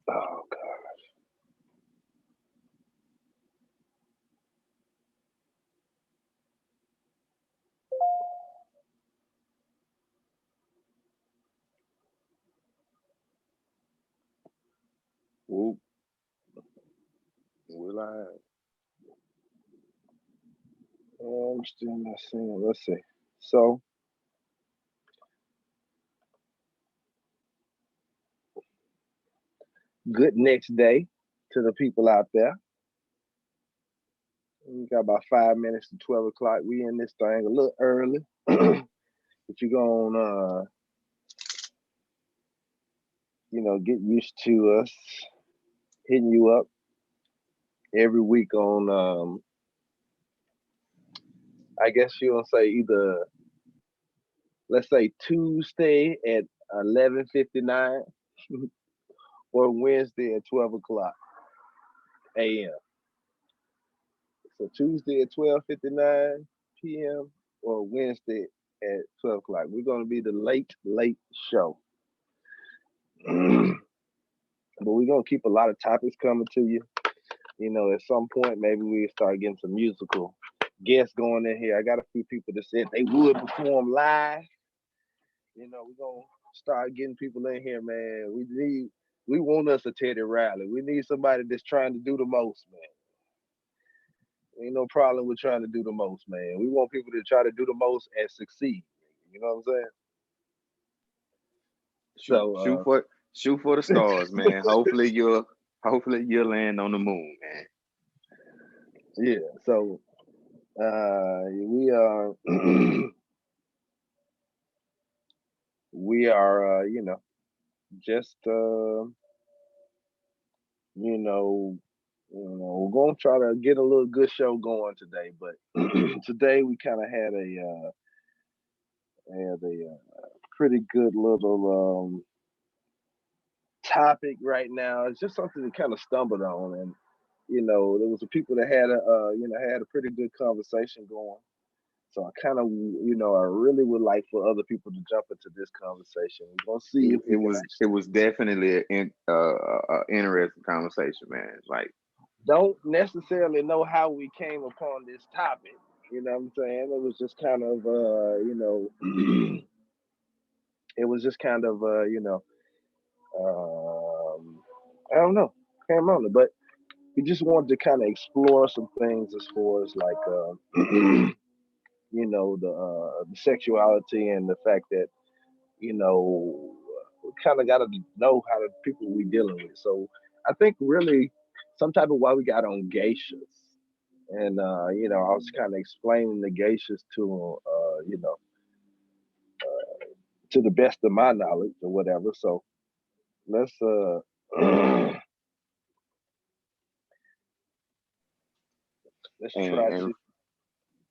Oh God. Whoop. Will I? I'm still not seeing. Let's see. So, good next day to the people out there. We got about 5 minutes to 12 o'clock. We in this thing a little early, but you're gonna, get used to us hitting you up every week on, I guess you'll say either, let's say Tuesday at 11:59 or Wednesday at 12 o'clock a.m. So Tuesday at 12:59 p.m. or Wednesday at 12 o'clock. We're gonna be the late show. But we're gonna keep a lot of topics coming to you. At some point maybe we start getting some musical guests going in here. I got a few people that said they would perform live. We're gonna start getting people in here, man. We want us a Teddy Riley. We need somebody that's trying to do the most, man. Ain't no problem with trying to do the most, man. We want people to try to do the most and succeed. You know what I'm saying? Shoot, So shoot for the stars, man. Hopefully you'll land on the moon, man. yeah, so we are we are just you know we're gonna try to get a little good show going today, but today we kind of had a pretty good little topic right now. It's just something that kind of stumbled on, and there was a people that had a pretty good conversation going. So I kind of I really would like for other people to jump into this conversation. We're gonna see if we It can was it actually was definitely a interesting conversation, man. Like, don't necessarily know how we came upon this topic. You know what I'm saying? It was just kind of it was just kind of I don't know, can't remember, but we just wanted to kind of explore some things as far as like the sexuality and the fact that we kind of got to know how the people we dealing with. So I think really some type of why we got on geishas. And I was kind of explaining the geishas to to the best of my knowledge or whatever. So let's let's and try and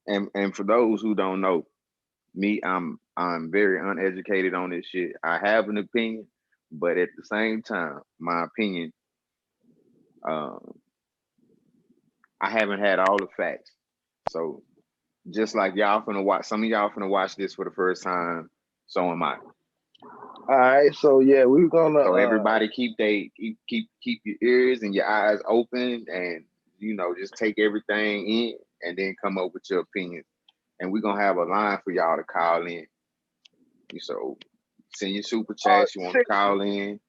to. and for those who don't know, me, I'm very uneducated on this shit. I have an opinion, but at the same time, my opinion, um, I haven't had all the facts. So just like y'all finna watch, some of y'all finna watch this for the first time. So am I. All right, so yeah, we're gonna So everybody keep your ears and your eyes open, and just take everything in, and then come up with your opinion. And we're gonna have a line for y'all to call in. So send your super chats. You want to since call in?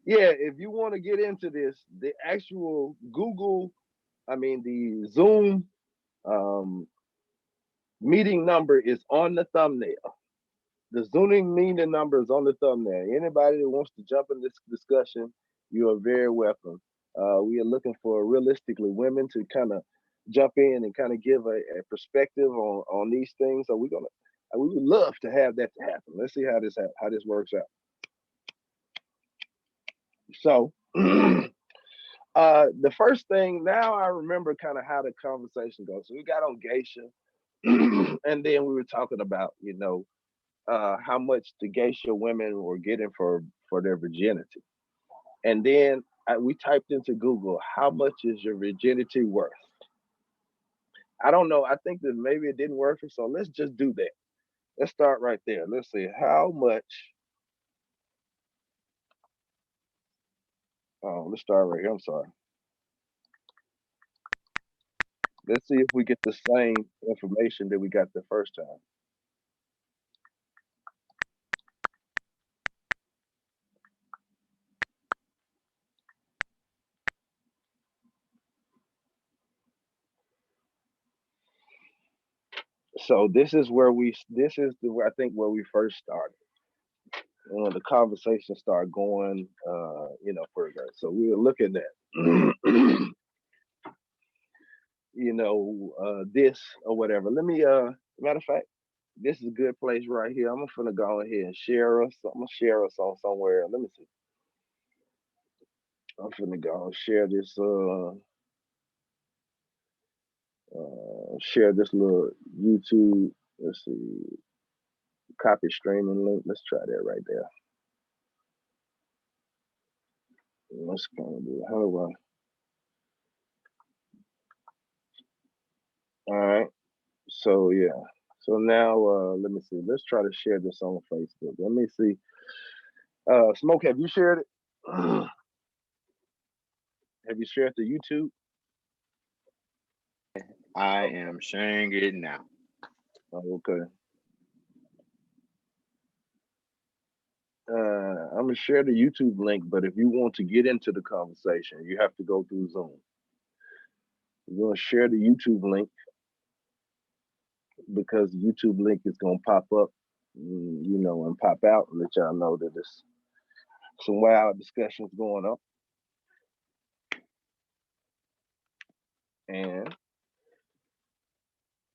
yeah, if you want to get into this, the actual Google, I mean the Zoom um, meeting number is on the thumbnail. The Zooming meeting number is on the thumbnail. Anybody that wants to jump in this discussion, you are very welcome. We are looking for realistically women to kind of jump in and kind of give a perspective on these things. So we would love to have that to happen. Let's see how this works out. So the first thing now I remember kind of how the conversation goes. So we got on geisha, and then we were talking about how much the geisha women were getting for their virginity. And then we typed into Google, how much is your virginity worth? I don't know. I think that maybe it didn't work. So let's just do that. Let's start right there. Let's see how much Oh, let's start right here. I'm sorry. Let's see if we get the same information that we got the first time. So this is the I think where we first started. When the conversation started going, further. So we were looking at, this or whatever. Let me, matter of fact, this is a good place right here. I'm gonna go ahead and share us. I'm gonna share us on somewhere. Let me see. I'm gonna go and share this little YouTube. Let's see, copy streaming link. Let's try that right there. Let's kind of do it. How do I? All right. So yeah. So now let me see. Let's try to share this on Facebook. Let me see. Smoke, have you shared it? Have you shared the YouTube? I Okay. am sharing it now. Okay. I'm gonna share the YouTube link, but if you want to get into the conversation, you have to go through Zoom. We're gonna share the YouTube link because the YouTube link is gonna pop up, and pop out and let y'all know that there's some wild discussions going on. And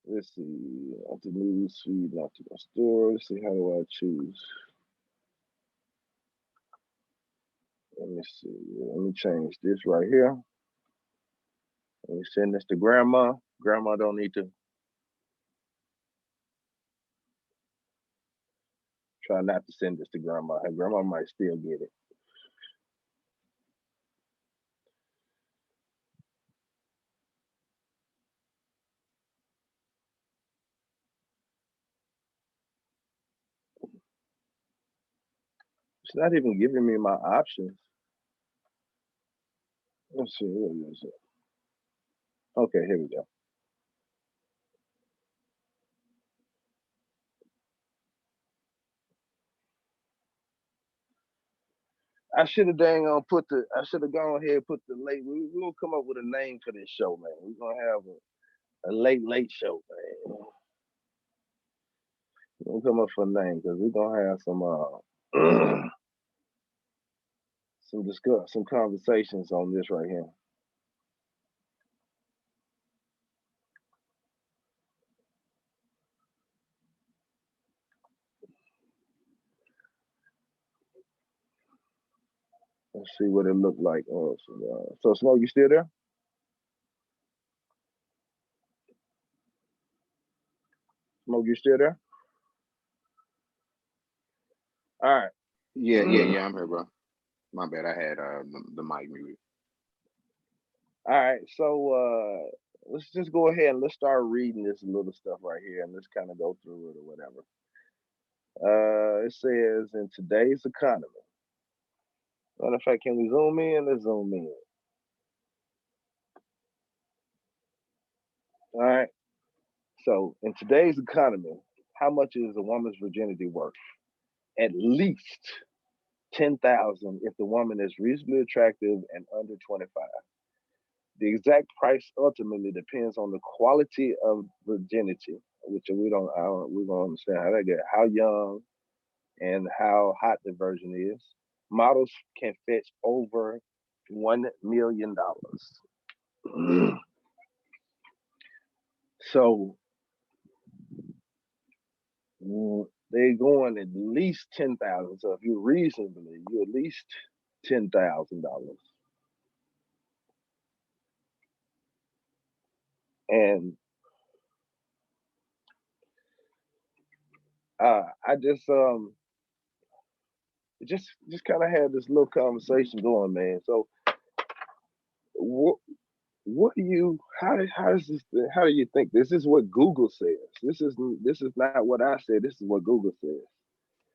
let's see, not the news feed, not to the store. Let's see, how do I choose? Let me see. Let me change this right here. Let me send this to grandma. Grandma don't need to try not to send this to grandma. Her grandma might still get it. It's not even giving me my options. Let's see, what is it? Okay, here we go. I should have gone ahead and put the late. We're gonna come up with a name for this show, man. We're gonna have a late show, man. We're gonna come up with a name because we're gonna have some conversations on this right here. Let's see what it looked like. Oh, so Smoke, you still there? Smoke, you still there? All right. Yeah, yeah, yeah. I'm here, bro. My bad. I had the mic muted. All right. So let's just go ahead and let's start reading this little stuff right here and let's kind of go through it or whatever. It says in today's economy. Matter of fact, can we zoom in? Let's zoom in. All right. So in today's economy, how much is a woman's virginity worth? At least 10,000 if the woman is reasonably attractive and under 25. The exact price ultimately depends on the quality of virginity, which we don't understand how that get, how young and how hot the virgin is. Models can fetch over $1 million. So they're going at least 10,000. So if you're reasonably, you at least $10,000. And I just kind of had this little conversation going, man. So what what do you how does this how do you think this is what Google says? This is not what I said. This is what Google says.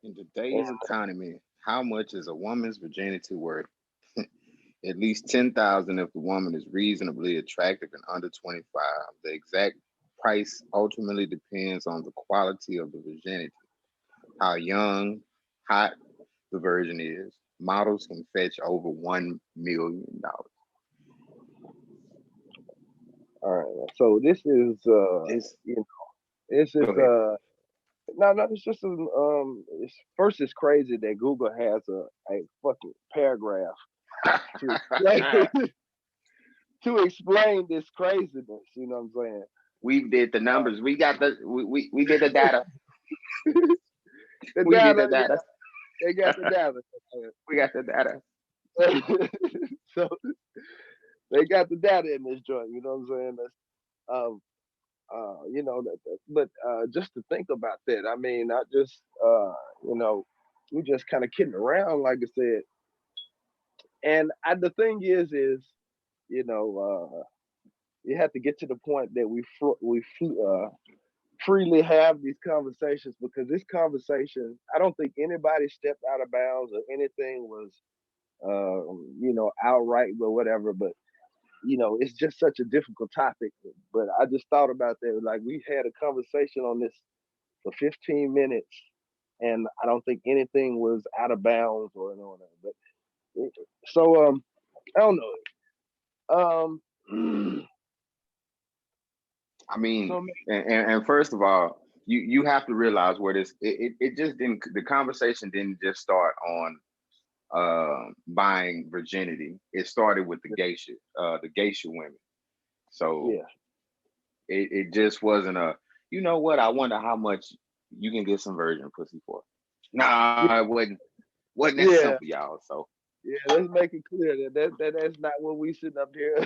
In today's And economy, how much is a woman's virginity worth? at least 10,000 if the woman is reasonably attractive and under 25. The exact price ultimately depends on the quality of the virginity, how young, hot the virgin is. Models can fetch over $1 million. All right. So this is It's you know, this Go is ahead. no, it's just it's first it's crazy that Google has a fucking paragraph to explain to explain this craziness, you know what I'm We did the saying? numbers. We did the data. The We did the data, data. they got the data. We got the data. So they got the data in this joint, you know what I'm saying? That's, um, but just to think about that, I mean, I just, you know, we just kind of kidding around, like I said. And the thing is, you know, you have to get to the point that freely have these conversations because this conversation, I don't think anybody stepped out of bounds or anything was, you know, outright or whatever. But you know, it's just such a difficult topic. But I just thought about that. Like we had a conversation on this for 15 minutes, and I don't think anything was out of bounds or no. But so I don't know. I mean, So and first of all, you have to realize where it just didn't, the conversation didn't just start on buying virginity. It started with the geisha women. So yeah, it just wasn't a, you know what, I wonder how much you can get some virgin pussy for. Nah, it wasn't that yeah, simple, y'all. So yeah. Let's make it clear that's not what we sitting up here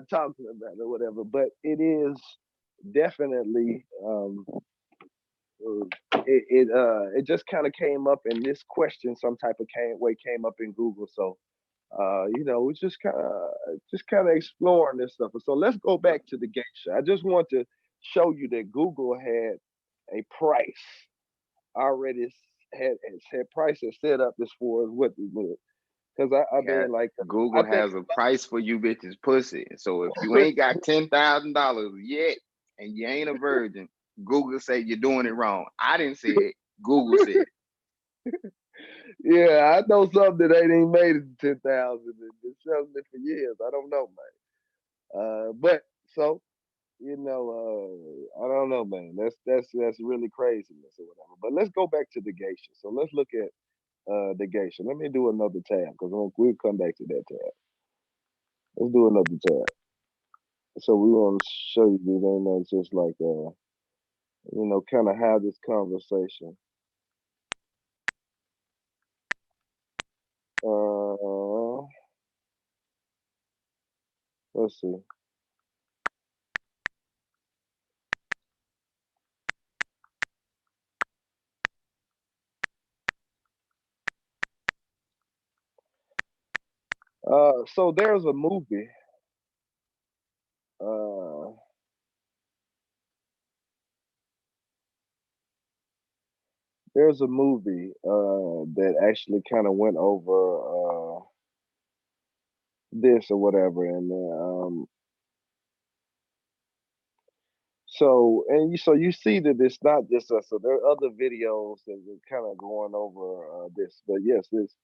talking about or whatever. But it is definitely it just kind of came up in this question some type of way came up in Google. So you know, we just kind of exploring this stuff. So let's go back to the geisha. I just want to show you that Google had a price already had prices set up as far as what we would. Because I yeah, mean, like I Google think has a price for you bitches pussy. So if you ain't got $10,000 yet and you ain't a virgin, Google say you're doing it wrong. I didn't say it. Google said it. yeah, I know some that ain't even made it to 10,000 and been selling it for years. I don't know, man. But so you know, I don't know, man. That's really craziness or whatever. But let's go back to the geisha. So let's look at the geisha. Let me do another tab because we'll come back to that tab. Let's do another tab. So we want to show you that ain't nothing just like you know, kind of have this conversation. Uh, let's see. So there's a movie. Uh, there's a movie that actually kind of went over this or whatever, and so so you see that it's not just us. So there are other videos that are kind of going over this, but yes, this.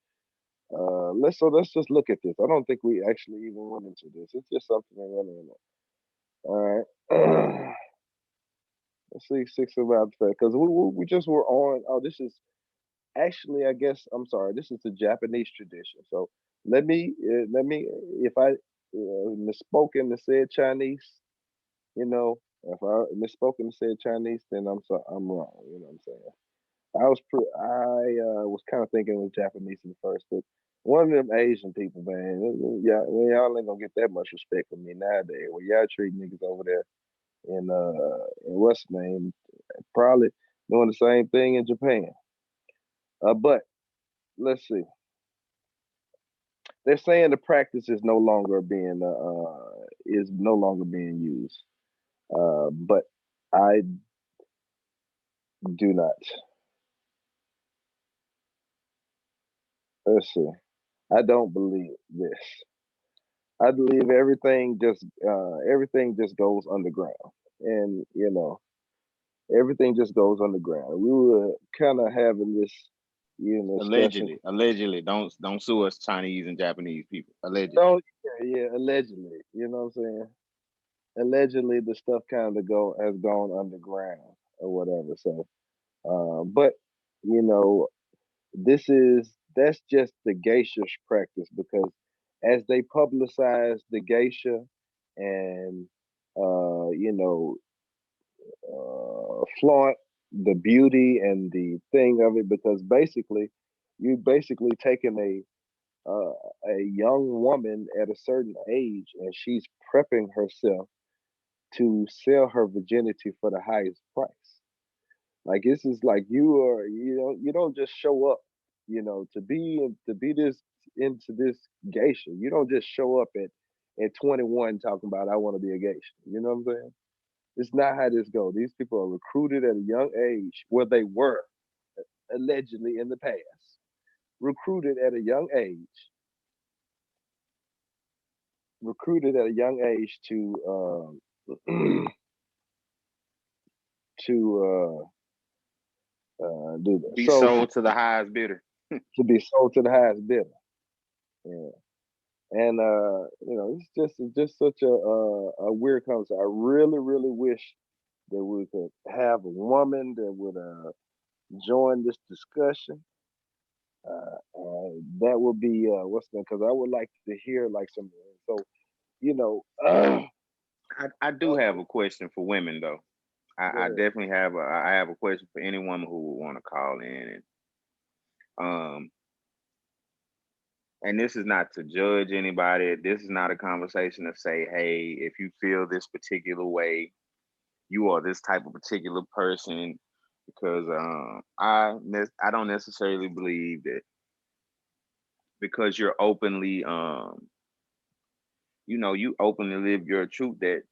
Let's just look at this. I don't think we actually even went into this. It's just something that went in it. All right. Let's see six about that because we just were on. Oh, this is actually I guess I'm sorry. This is the Japanese tradition. So let me if I misspoken and said Chinese, you know, if I misspoken and said Chinese, then I'm sorry, I'm wrong. You know what I'm saying? I was kind of thinking it was Japanese at first, but one of them Asian people, man, y'all ain't gonna get that much respect from me nowadays. Well, y'all treat niggas over there in what's the name, probably doing the same thing in Japan. But let's see. They're saying the practice is no longer being used. But I do not. Let's see. I don't believe this. I believe everything just goes underground, and everything just goes underground. We were kind of having this, discussion. Allegedly, don't sue us, Chinese and Japanese people. Allegedly. Oh yeah, yeah, allegedly. You know what I'm saying? Allegedly, the stuff kind of go has gone underground or whatever. So, but you know, that's just the geisha practice because as they publicize the geisha and you know flaunt the beauty and the thing of it, because basically you basically taking a young woman at a certain age and she's prepping herself to sell her virginity for the highest price. Like this is like you don't just show up, to be this into this geisha. You don't just show up at 21 talking about I want to be a geisha. You know what I'm saying? It's not how this goes. These people are recruited at a young age, where they were allegedly in the past, recruited at a young age, recruited at a young age to do that. Be So sold to the highest bidder. to be sold to the highest bidder. Yeah. And it's just such a weird concept. I really, really wish that we could have a woman that would join this discussion. That would be what's name? Because I would like to hear like some. So you know, I do have a question for women though. I go definitely have a question for any woman who would want to call in um and this is not to judge anybody. This is not a conversation to say, hey, if you feel this particular way, you are this type of particular person. Because I don't necessarily believe that because you're openly you openly live your truth that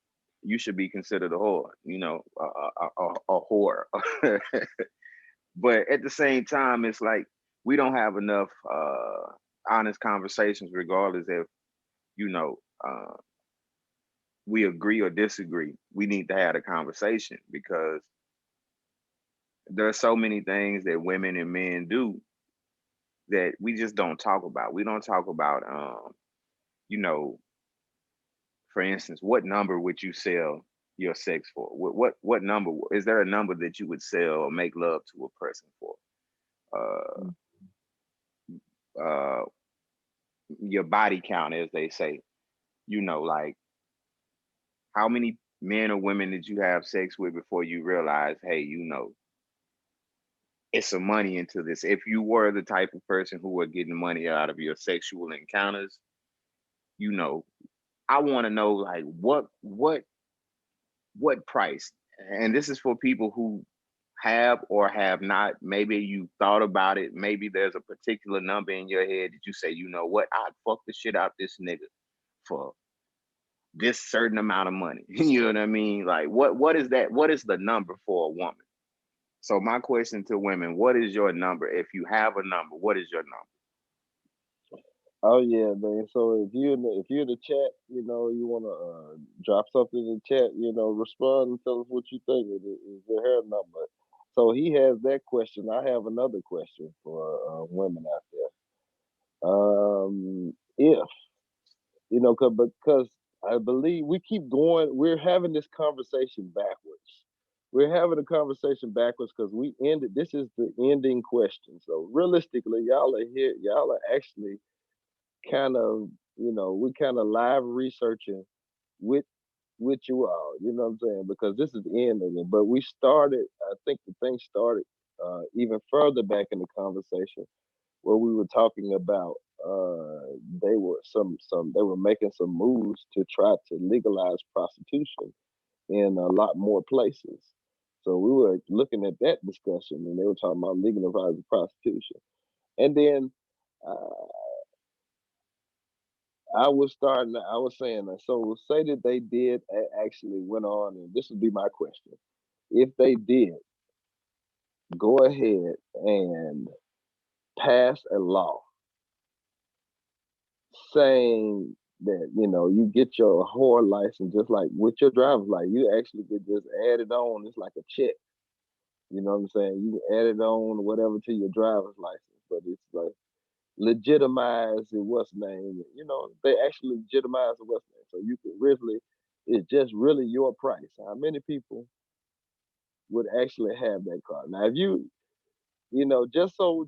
you should be considered a whore, a whore. But at the same time, it's like we don't have enough honest conversations, regardless if you know uh, we agree or disagree. We need to have a conversation because there are so many things that women and men do that we just don't talk about. We don't talk about, you know, for instance, what number would you sell your sex for? What number is there a number that you would sell or make love to a person for? Uh, ahead. uh, your body count, as they say. Like how many men or women did you have sex with before you realize, hey, it's some money into this. If you were the type of person who were getting money out of your sexual encounters, you know, I want to know like what price. And this is for people who have or have not. Maybe you thought about it. Maybe there's a particular number in your head that you say, you know what, I'd fuck the shit out this nigga for this certain amount of money. You know what I mean? Like what is that? What is the number for a woman? So my question to women, what is your number? If you have a number, what is your number? Oh yeah, man. So if you're in the chat, you wanna drop something in the chat, respond and tell us what you think. Is the hair number? So he has that question. I have another question for women out there. If because I believe we keep going, we're having this conversation backwards. We're having a conversation backwards because we ended. This is the ending question. So realistically, y'all are here. Y'all are actually kind of we kind of live researching with you all, you know what I'm saying, because this is the end of it. But we started, I think the thing started even further back in the conversation where we were talking about they were they were making some moves to try to legalize prostitution in a lot more places. So we were looking at that discussion and they were talking about legalizing prostitution. And then uh, I was saying that. So say that they did actually went on, and this would be my question. If they did go ahead and pass a law saying that you get your whore license just like with your driver's license. You actually get just added on. It's like a check. You know what I'm saying? You can add it on or whatever to your driver's license, but it's like legitimize it. What's name? They actually legitimize the what's name, so you can really. It's just really your price. How many people would actually have that car? Now, if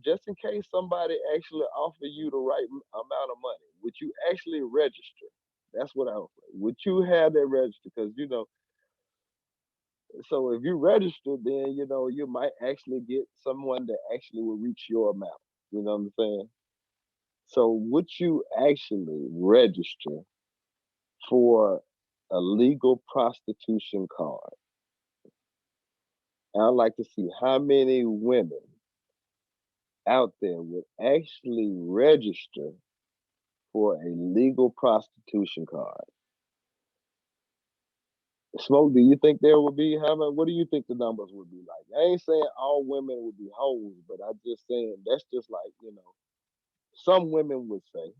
just in case somebody actually offer you the right amount of money, would you actually register? That's what I would say. Would you have that register? Because so if you register, then you might actually get someone that actually will reach your amount. You know what I'm saying? So would you actually register for a legal prostitution card? I'd like to see how many women out there would actually register for a legal prostitution card. Smoke, do you think there would be how many? What do you think the numbers would be like? I ain't saying all women would be hoes, but I'm just saying that's just like some women would say.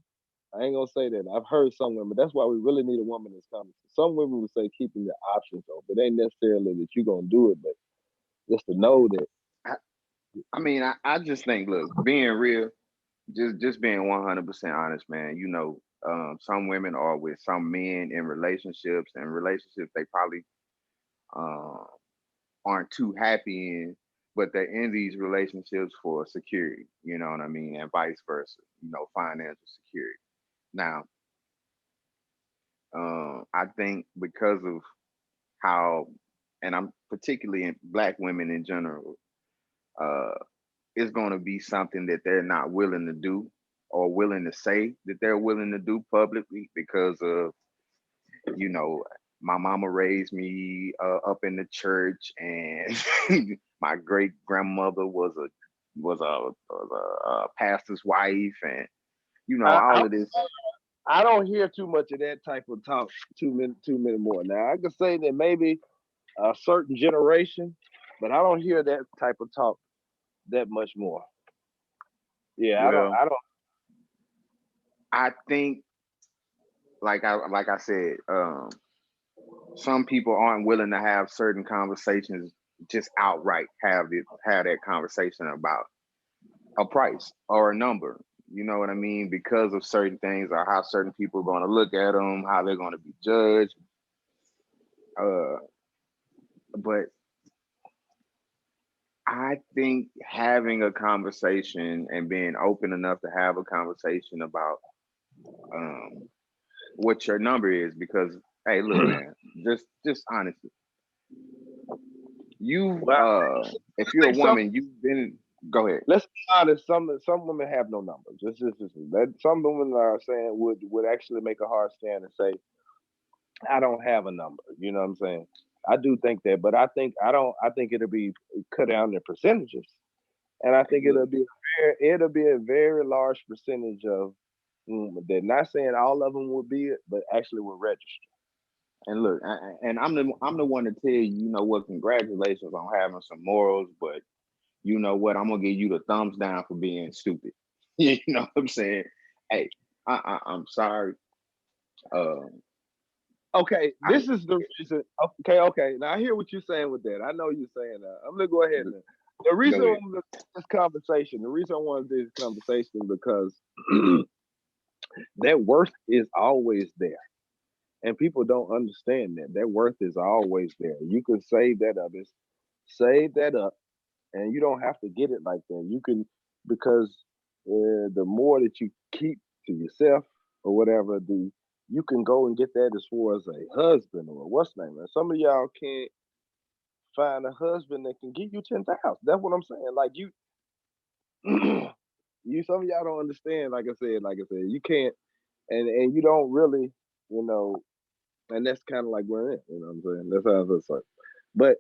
I ain't gonna say that. I've heard some women. That's why we really need a woman that's coming. Some women would say keeping your options open. It ain't necessarily that you're gonna do it, but just to know that. I, I mean, I just think, look, being real, just being 100% honest, man. Some women are with some men in relationships, and relationships they probably um, aren't too happy in, but they're in these relationships for security. You know what I mean, and vice versa. Financial security. Now, I think because of how, and I'm particularly in black women in general, uh, it's going to be something that they're not willing to do or willing to say that they're willing to do publicly because of, you know, my mama raised me up in the church, and my great grandmother was a pastor's wife, and I, all of this. I don't hear too much of that type of talk too many more. Now I could say that maybe a certain generation, but I don't hear that type of talk that much more. Yeah, I don't. Well, I don't. I think, like I said, some people aren't willing to have certain conversations, just outright have that conversation about a price or a number. You know what I mean? Because of certain things, or how certain people are going to look at them, how they're going to be judged. Uh, but I think having a conversation and being open enough to have a conversation about um, what your number is, because hey, look, man, just honestly, you Well, if I you're a think some. woman, you've been. Go ahead. Let's be honest. Some women have no numbers. That some women are saying would actually make a hard stand and say, I don't have a number. You know what I'm saying? I do think that, but I think I don't. I think it'll be cut down in percentages, and I Hey, think look, it'll be a very large percentage of they're not saying all of them will be it, but actually will register. and look, and I'm the one to tell you, you know what? Congratulations on having some morals, but you know what? I'm gonna give you the thumbs down for being stupid. You know what I'm saying? Hey, I'm sorry. Um, Okay, I this is the reason. Okay. Now I hear what you're saying with that. I know you're saying that. I'm gonna go ahead now. The reason go I ahead. want this conversation, the reason I want this conversation because that worth is always there. And people don't understand that. That worth is always there. You can save that up. Save that up, and you don't have to get it like that. You can because the more that you keep to yourself or whatever, the you can go and get that as far as a husband or what's name. And some of y'all can't find a husband that can give you 10,000. That's what I'm saying. Like you, you. Some of y'all don't understand. Like I said, you can't, and you don't really, you know. And that's kind of like where it. You know what I'm saying? That's how it's like. But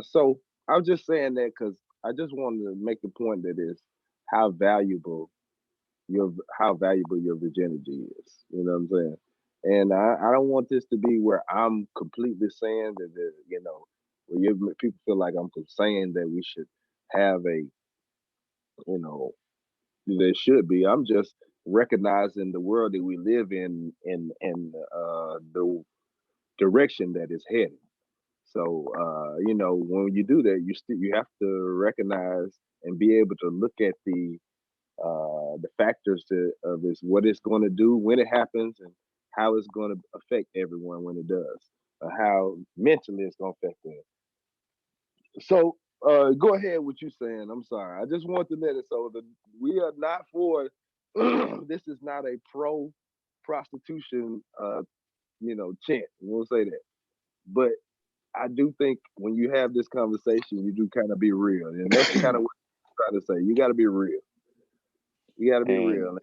so I was just saying that because I just wanted to make the point that is how valuable how valuable your virginity is. You know what I'm saying? And I don't want this to be where I'm completely saying that where people feel like I'm saying that we should have a, you know, there should be. I'm just recognizing the world that we live in and the direction that it's headed. So when you do that, you have to recognize and be able to look at the factors of this, what it's going to do when it happens, and how it's going to affect everyone when it does, how mentally it's going to affect them. So go ahead with you saying. I'm sorry. I just want to let it so that we are not for. This is not a pro prostitution, chant. We'll say that, but I do think when you have this conversation, you do kind of be real, and that's kind of what I'm trying to say. You got to be real. You got to be And, real.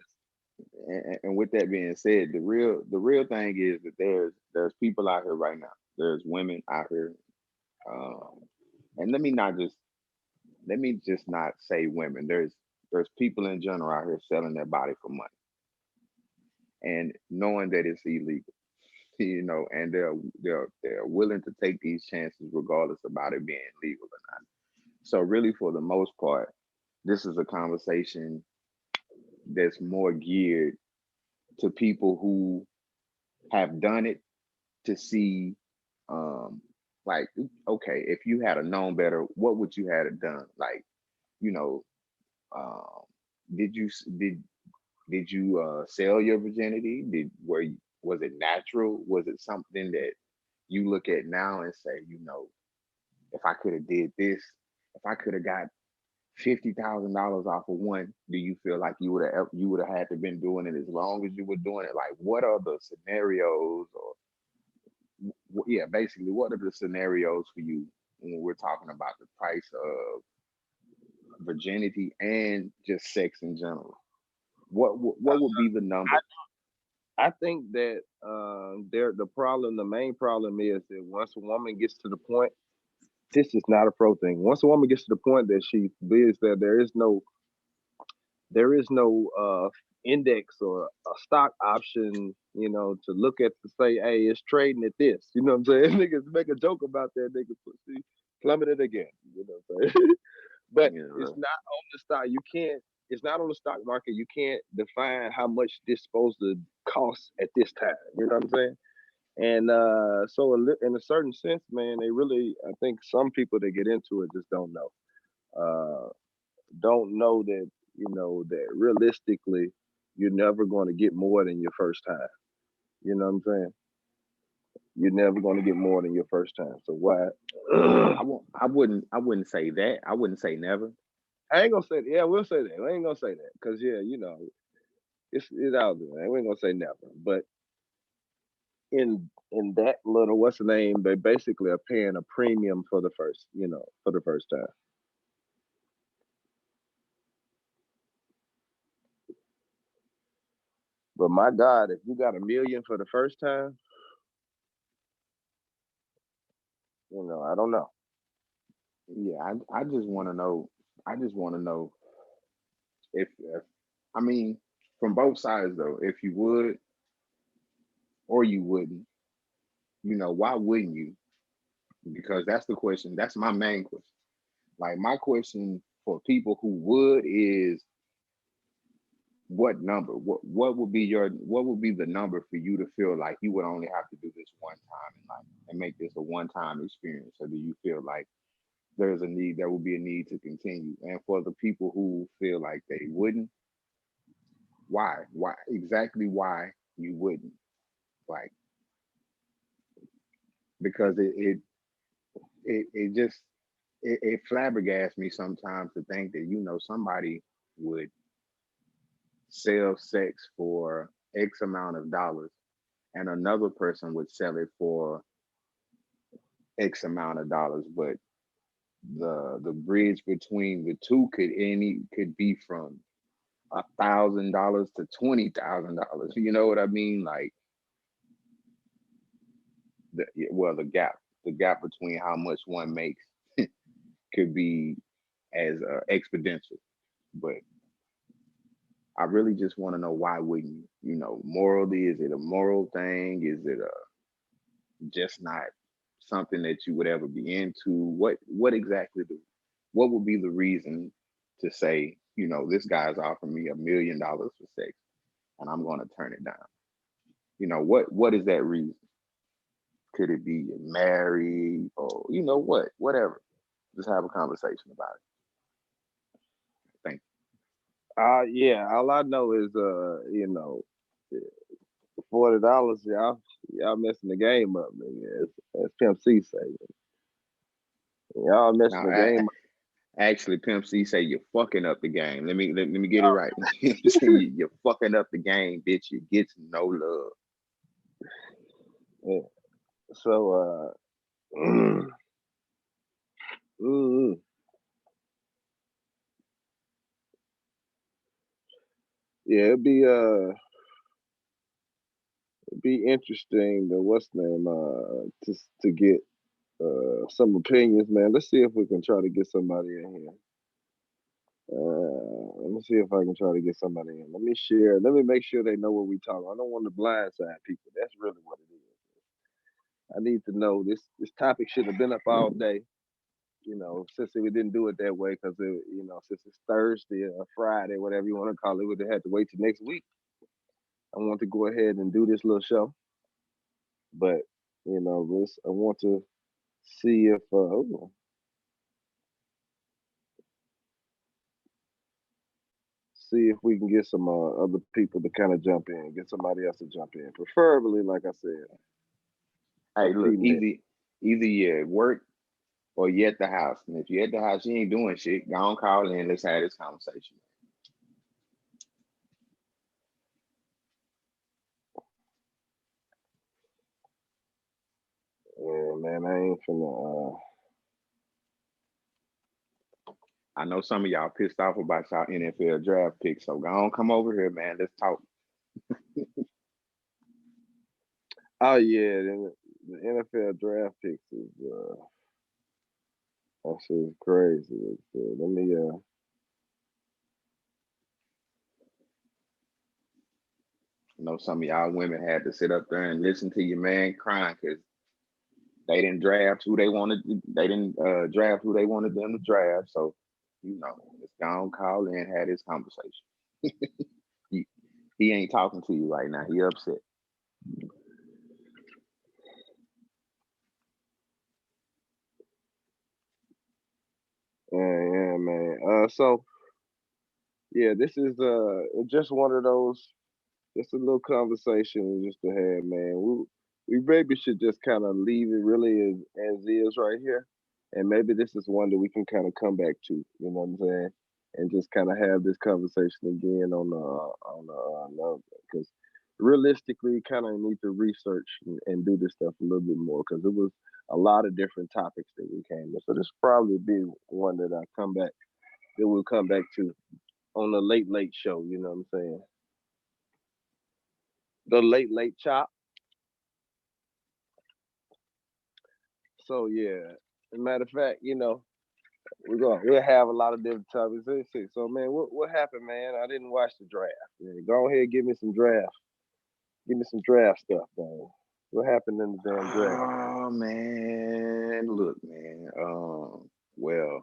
and with that being said, the real thing is that there's people out here right now. There's women out here, um, and let me just not say women. There's people in general out here selling their body for money and knowing that it's illegal. And they're willing to take these chances regardless about it being legal or not. So really, for the most part, this is a conversation that's more geared to people who have done it to see, um, like, okay, if you had a known better, what would you have done? Like, you know, um, did you did you sell your virginity? Was it natural? Was it something that you look at now and say, if I could have did this, if I could have got $50,000 off of one, do you feel like you would have had to been doing it as long as you were doing it? Like, what are the scenarios, or yeah, basically, what are the scenarios for you when we're talking about the price of virginity and just sex in general? What would be the number? I think that the main problem is that once a woman gets to the point, this is not a pro thing. Once a woman gets to the point that she believes that there is no index or a stock option, to look at to say, hey, it's trading at this. You know what I'm saying? Niggas make a joke about that. Niggas pussy plummeted again. You know what I'm saying? But it's Yeah, not on the stock. You can't. It's not on the stock market. You can't define how much this supposed to cost at this time. You know what I'm saying? And so, in a certain sense, man, they really, I think some people that get into it just don't know. Uh, don't know that that realistically, you're never going to get more than your first time. You know what I'm saying? You're never going to get more than your first time. So why? I won't. I wouldn't say that. I wouldn't say never. I ain't gonna say that. Yeah, we'll say that. We ain't gonna say that because yeah, it's out there. We ain't gonna say never, but in that little what's the name? They basically are paying a premium for the first, for the first time. But my God, if you got 1 million for the first time, I don't know. Yeah, I just want to know. I just want to know if I mean, from both sides though, if you would or you wouldn't. Why wouldn't you? Because that's the question. That's my main question. Like, my question for people who would is, what number? What would be the number for you to feel like you would only have to do this one time in life and make this a one-time experience? Or do you feel like there will be a need to continue? And for the people who feel like they wouldn't, why? Why exactly why you wouldn't? Like, because it just it flabbergasts me sometimes to think that somebody would sell sex for X amount of dollars and another person would sell it for X amount of dollars, but the bridge between the two could be from $1,000 to $20,000. You know what I mean? Like, the gap between how much one makes could be as exponential. But I really just want to know, why wouldn't you? Morally, is it a moral thing? Is it just not something that you would ever be into? What would be the reason to say, this guy's offering me $1 million for sex? and I'm going to turn it down. What is that reason? Could it be you're married or whatever? Just have a conversation about it. Thank Yeah, all I know is $40, y'all messing the game up, nigga. As Pimp C say, y'all you. messing Now, the game up. actually, Pimp C say you're fucking up the game. Let me get it right. You're fucking up the game, bitch. You get no love. Yeah. So mm, yeah, it'd be interesting to what's the name to get some opinions, man. Let's see if we can try to get somebody in here. Let me see if I can try to get somebody in. Let me share. Let me make sure they know what we talk. I don't want to blindside people. That's really what it is. I need to know this topic should have been up all day. Since we didn't do it that way, because since it's Thursday or Friday, whatever you want to call it, we'd have had to wait till next week. I want to go ahead and do this little show, but I want to see if see if we can get some other people to kind of jump in, get somebody else to jump in, preferably, like I said, a Hey, look, female. either you at work or you at the house. And if you're at the house, you ain't doing shit. Go on, call in. Let's have this conversation. Yeah, man, I ain't finna. I know some of y'all pissed off about y'all NFL draft picks, so go on, come over here, man. Let's talk. Oh yeah, the NFL draft picks is that shit is crazy. Let me I know some of y'all women had to sit up there and listen to your man crying because they didn't draft who they wanted. They didn't draft who they wanted them to draft. So, let's go on, call in, have this conversation. he, he ain't talking to you right now. He upset. yeah, man. So yeah, this is just one of those, just a little conversation just to have, man. We maybe should just kind of leave it really as is right here, and maybe this is one that we can kind of come back to. You know what I'm saying? And just kind of have this conversation again on the because realistically, kind of need to research and do this stuff a little bit more because it was a lot of different topics that we came to. So this probably be one that I come back that we'll come back to on the late show. You know what I'm saying? The late chop. So yeah, as a matter of fact, we'll have a lot of different topics. Let's see. So man, what happened, man? I didn't watch the draft. Yeah, go ahead, give me some draft. Give me some draft stuff, man. What happened in the damn draft? Oh man, look, man. Well,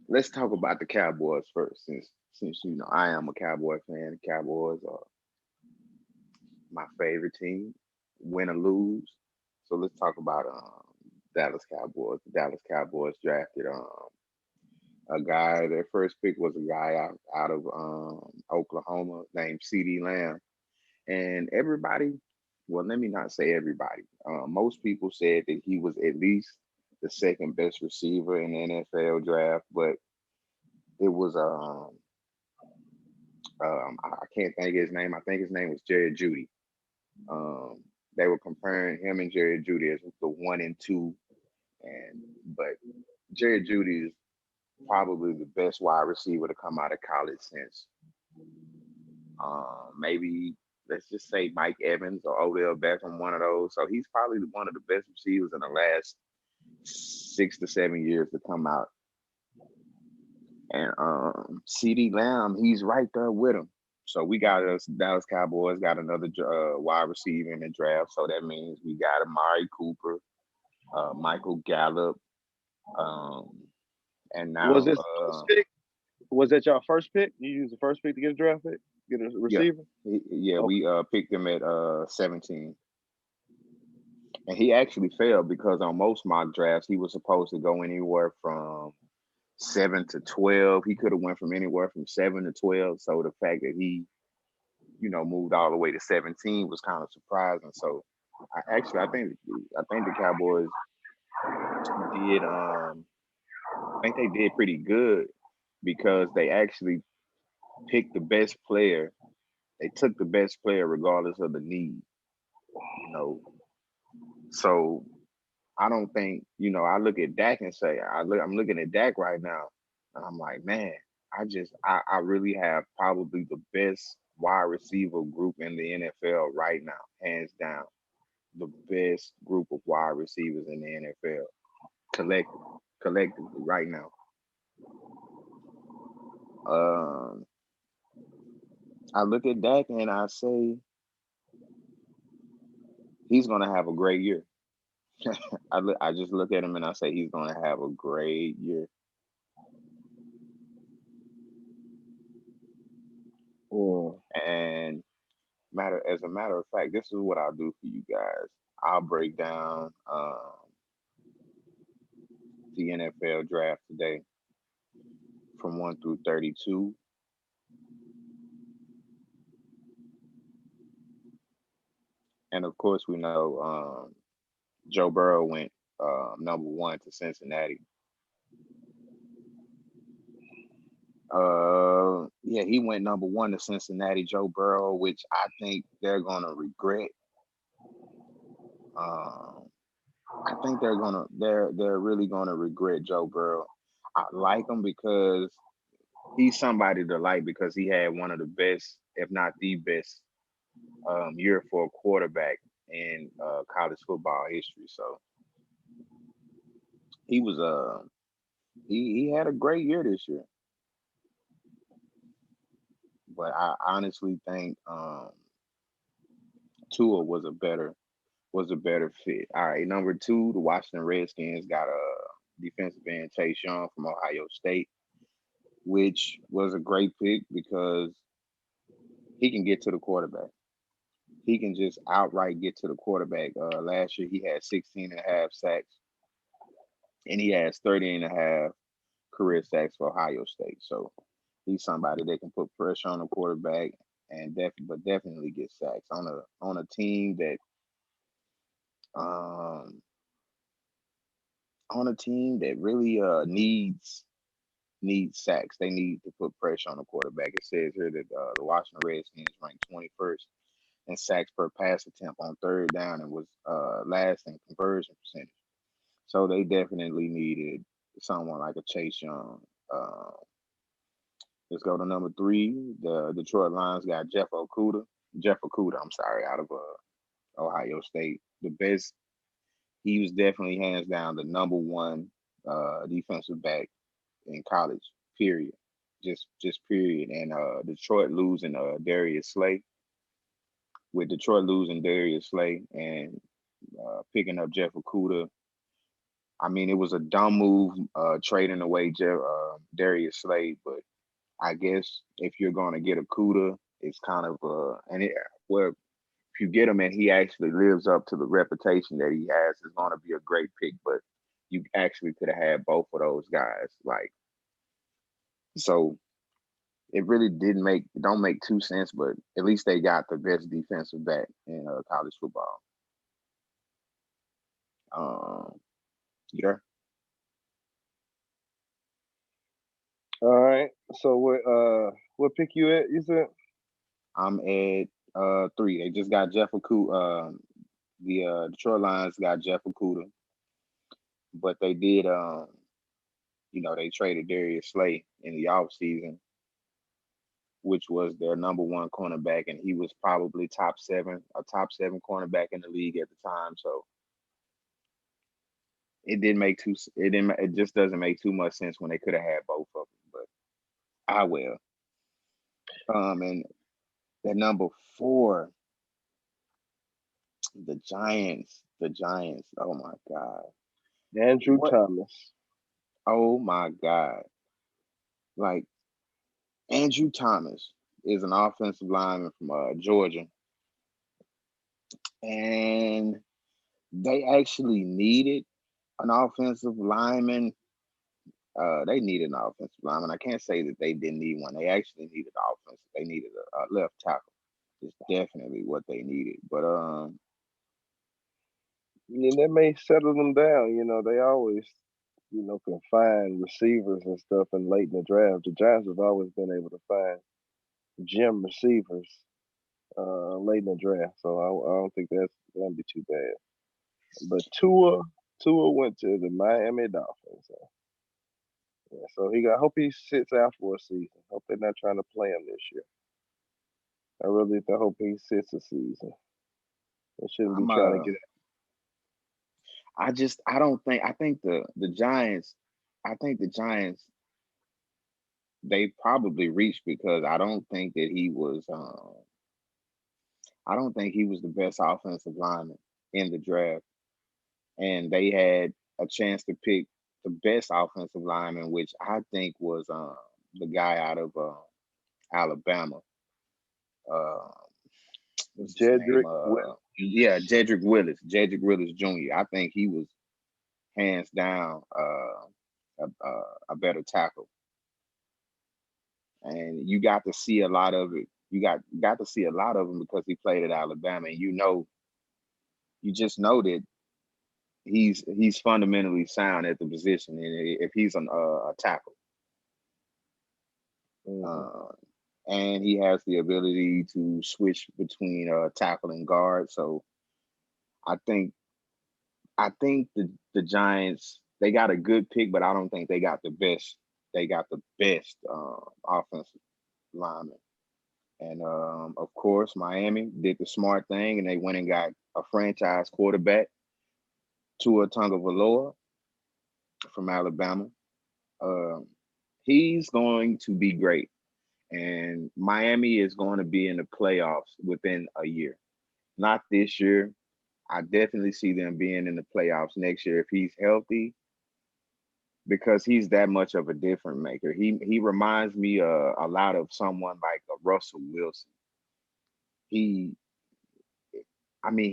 let's talk about the Cowboys first, since I am a Cowboy fan. The Cowboys are my favorite team, win or lose. So let's talk about Dallas Cowboys. The Dallas Cowboys drafted a guy. Their first pick was a guy out of Oklahoma named C.D. Lamb, and everybody. Well, let me not say everybody. Most people said that he was at least the second best receiver in the NFL draft, but it was I can't think of his name. I think his name was Jared Judy. Um, they were comparing him and Jerry Judy as the 1 and 2, but Jerry Judy is probably the best wide receiver to come out of college since maybe let's just say Mike Evans or Odell Beckham, one of those. So he's probably one of the best receivers in the last 6 to 7 years to come out. And C.D. Lamb, he's right there with him. So we got us Dallas Cowboys got another wide receiver in the draft. So that means we got Amari Cooper, Michael Gallup, um, and Was now this first pick? Was that your first pick? You used the first pick to get a draft pick? get a Yeah, receiver? yeah, Okay. we picked him at 17, and he actually failed because on most mock drafts he was supposed to go anywhere from 7 to 12. He could have went from anywhere from 7 to 12. So the fact that he, moved all the way to 17 was kind of surprising. So I think the Cowboys did I think they did pretty good because they actually picked the best player. They took the best player regardless of the need, you know. So I don't think, I look at Dak and say, I'm looking at Dak right now, and I'm like, man, I really have probably the best wide receiver group in the NFL right now, hands down. The best group of wide receivers in the NFL collectively right now. Um, I look at Dak and I say he's gonna have a great year. I just look at him and I say he's gonna have a great year. Mm. And as a matter of fact, this is what I'll do for you guys. I'll break down the NFL draft today from 1 through 32, and of course we know Joe Burrow went number 1 to Cincinnati. Yeah, he went number 1 to Cincinnati, Joe Burrow, which I think they're gonna regret. Um, I think they're really gonna regret Joe Burrow. I like him because he's somebody to like because he had one of the best, if not the best, year for a quarterback in college football history. So he was he had a great year this year. But I honestly think Tua was a better fit. All right, number 2, the Washington Redskins got a defensive end Chase Young from Ohio State, which was a great pick because he can get to the quarterback. He can just outright get to the quarterback. Last year he had 16 and a half sacks, and he has 30 and a half career sacks for Ohio State. So he's somebody that can put pressure on the quarterback and definitely get sacks on a team that um really needs sacks. They need to put pressure on the quarterback. It says here that the Washington Redskins ranked 21st in sacks per pass attempt on third down and was last in conversion percentage. So they definitely needed someone like a Chase Young. Uh, let's go to number 3. The Detroit Lions got Jeff Okuda. Jeff Okuda, I'm sorry, out of Ohio State. The best. He was definitely hands down the number 1 defensive back in college. Period. Just period. And Detroit losing Darius Slay. With Detroit losing Darius Slay and picking up Jeff Okuda, I mean, it was a dumb move trading away Darius Slade, but I guess if you're going to get a Cuda, it's kind of well, if you get him and he actually lives up to the reputation that he has, it's going to be a great pick. But you actually could have had both of those guys, like so. It really didn't don't make 2 cents, but at least they got the best defensive back in college football. Um, yeah, All right. So what pick you at? You said I'm at 3. They just got Jeff Okuda. The Detroit Lions got Jeff Okuda, but they did, they traded Darius Slay in the offseason, which was their number 1 cornerback, and he was probably a top 7 cornerback in the league at the time. So it just doesn't make too much sense when they could have had both of them. But I will. And at number 4, the Giants. Oh my God, Andrew what? Thomas. Oh my God, like Andrew Thomas. is an offensive lineman from Georgia, and they actually needed an offensive lineman. They needed an offensive lineman. I can't say that they didn't need one. They actually needed offense. They needed a left tackle. It's definitely what they needed. But And that may settle them down. They always, can find receivers and stuff and late in the draft. The Giants have always been able to find gem receivers late in the draft. So I don't think that's gonna be too bad. But Tua went to the Miami Dolphins. So, yeah, so hope he sits out for a season. Hope they're not trying to play him this year. I really hope he sits a season. They shouldn't be I'm trying to get. I don't think I think the Giants they probably reached because I don't think he was the best offensive lineman in the draft, and they had a chance to pick the best offensive lineman, which I think was the guy out of Alabama. Uh, what's his name? Jedrick Wills. Yeah, Jedrick Willis Jr. I think he was hands down a better tackle, and you got to see a lot of it. You got to see a lot of him because he played at Alabama, and you just know that he's fundamentally sound at the position, and if he's a tackle, Mm-hmm. uh, and he has the ability to switch between tackle and guard. So I think the Giants they got a good pick, but I don't think they got the best. They got the best offensive lineman. And of course, Miami did the smart thing, and they went and got a franchise quarterback, Tua Tagovailoa from Alabama. Um, he's going to be great, and Miami is going to be in the playoffs within a year. Not this year. I definitely see them being in the playoffs next year if he's healthy, because he's that much of a difference maker. He reminds me a lot of someone like a Russell Wilson. He I mean,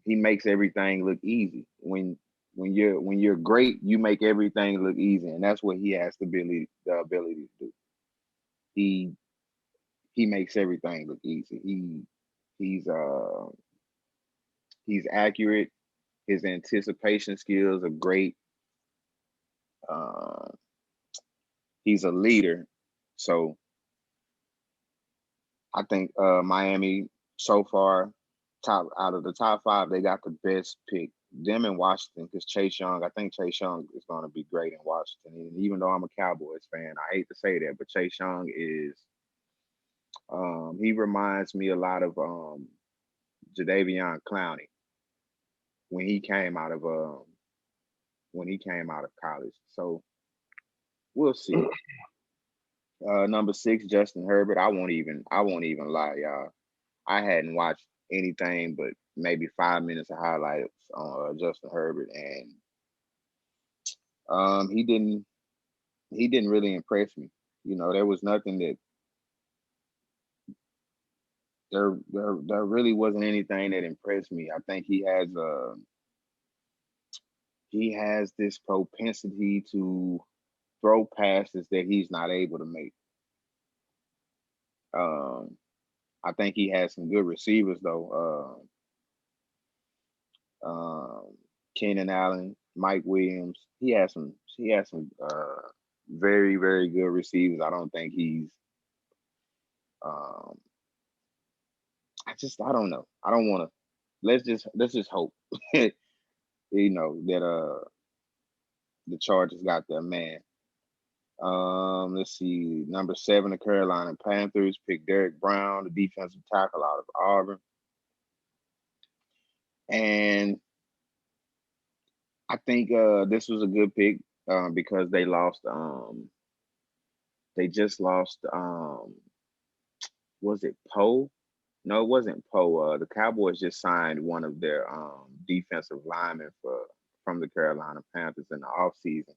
he makes everything look easy. When you're great, you make everything look easy, and that's what he has the ability to do. He he makes everything look easy. He's uh he's accurate. His anticipation skills are great. Uh, he's a leader. So I think Miami so far, top out of the top five, they got the best pick. Them in Washington, because Chase Young, I think Chase Young is going to be great in Washington. And even though I'm a Cowboys fan, I hate to say that, but Chase Young is he reminds me a lot of Jadavion Clowney when he came out of college. So we'll see. Number six, Justin Herbert. I won't even lie, y'all. I hadn't watched anything but maybe 5 minutes of highlights on Justin Herbert, and he didn't really impress me. There was nothing that there really wasn't anything that impressed me. I think he has this propensity to throw passes that he's not able to make. Um, I think he has some good receivers though. Keenan Allen, Mike Williams. He has some very very good receivers. I don't think he's. Um, I don't know. I don't want to. Let's just hope. That the Chargers got their man. Let's see. Number seven, the Carolina Panthers picked Derek Brown, the defensive tackle out of Auburn, and I think this was a good pick because they lost. They just lost. Was it Poe? No, it wasn't Poe. The Cowboys just signed one of their defensive linemen from the Carolina Panthers in the offseason.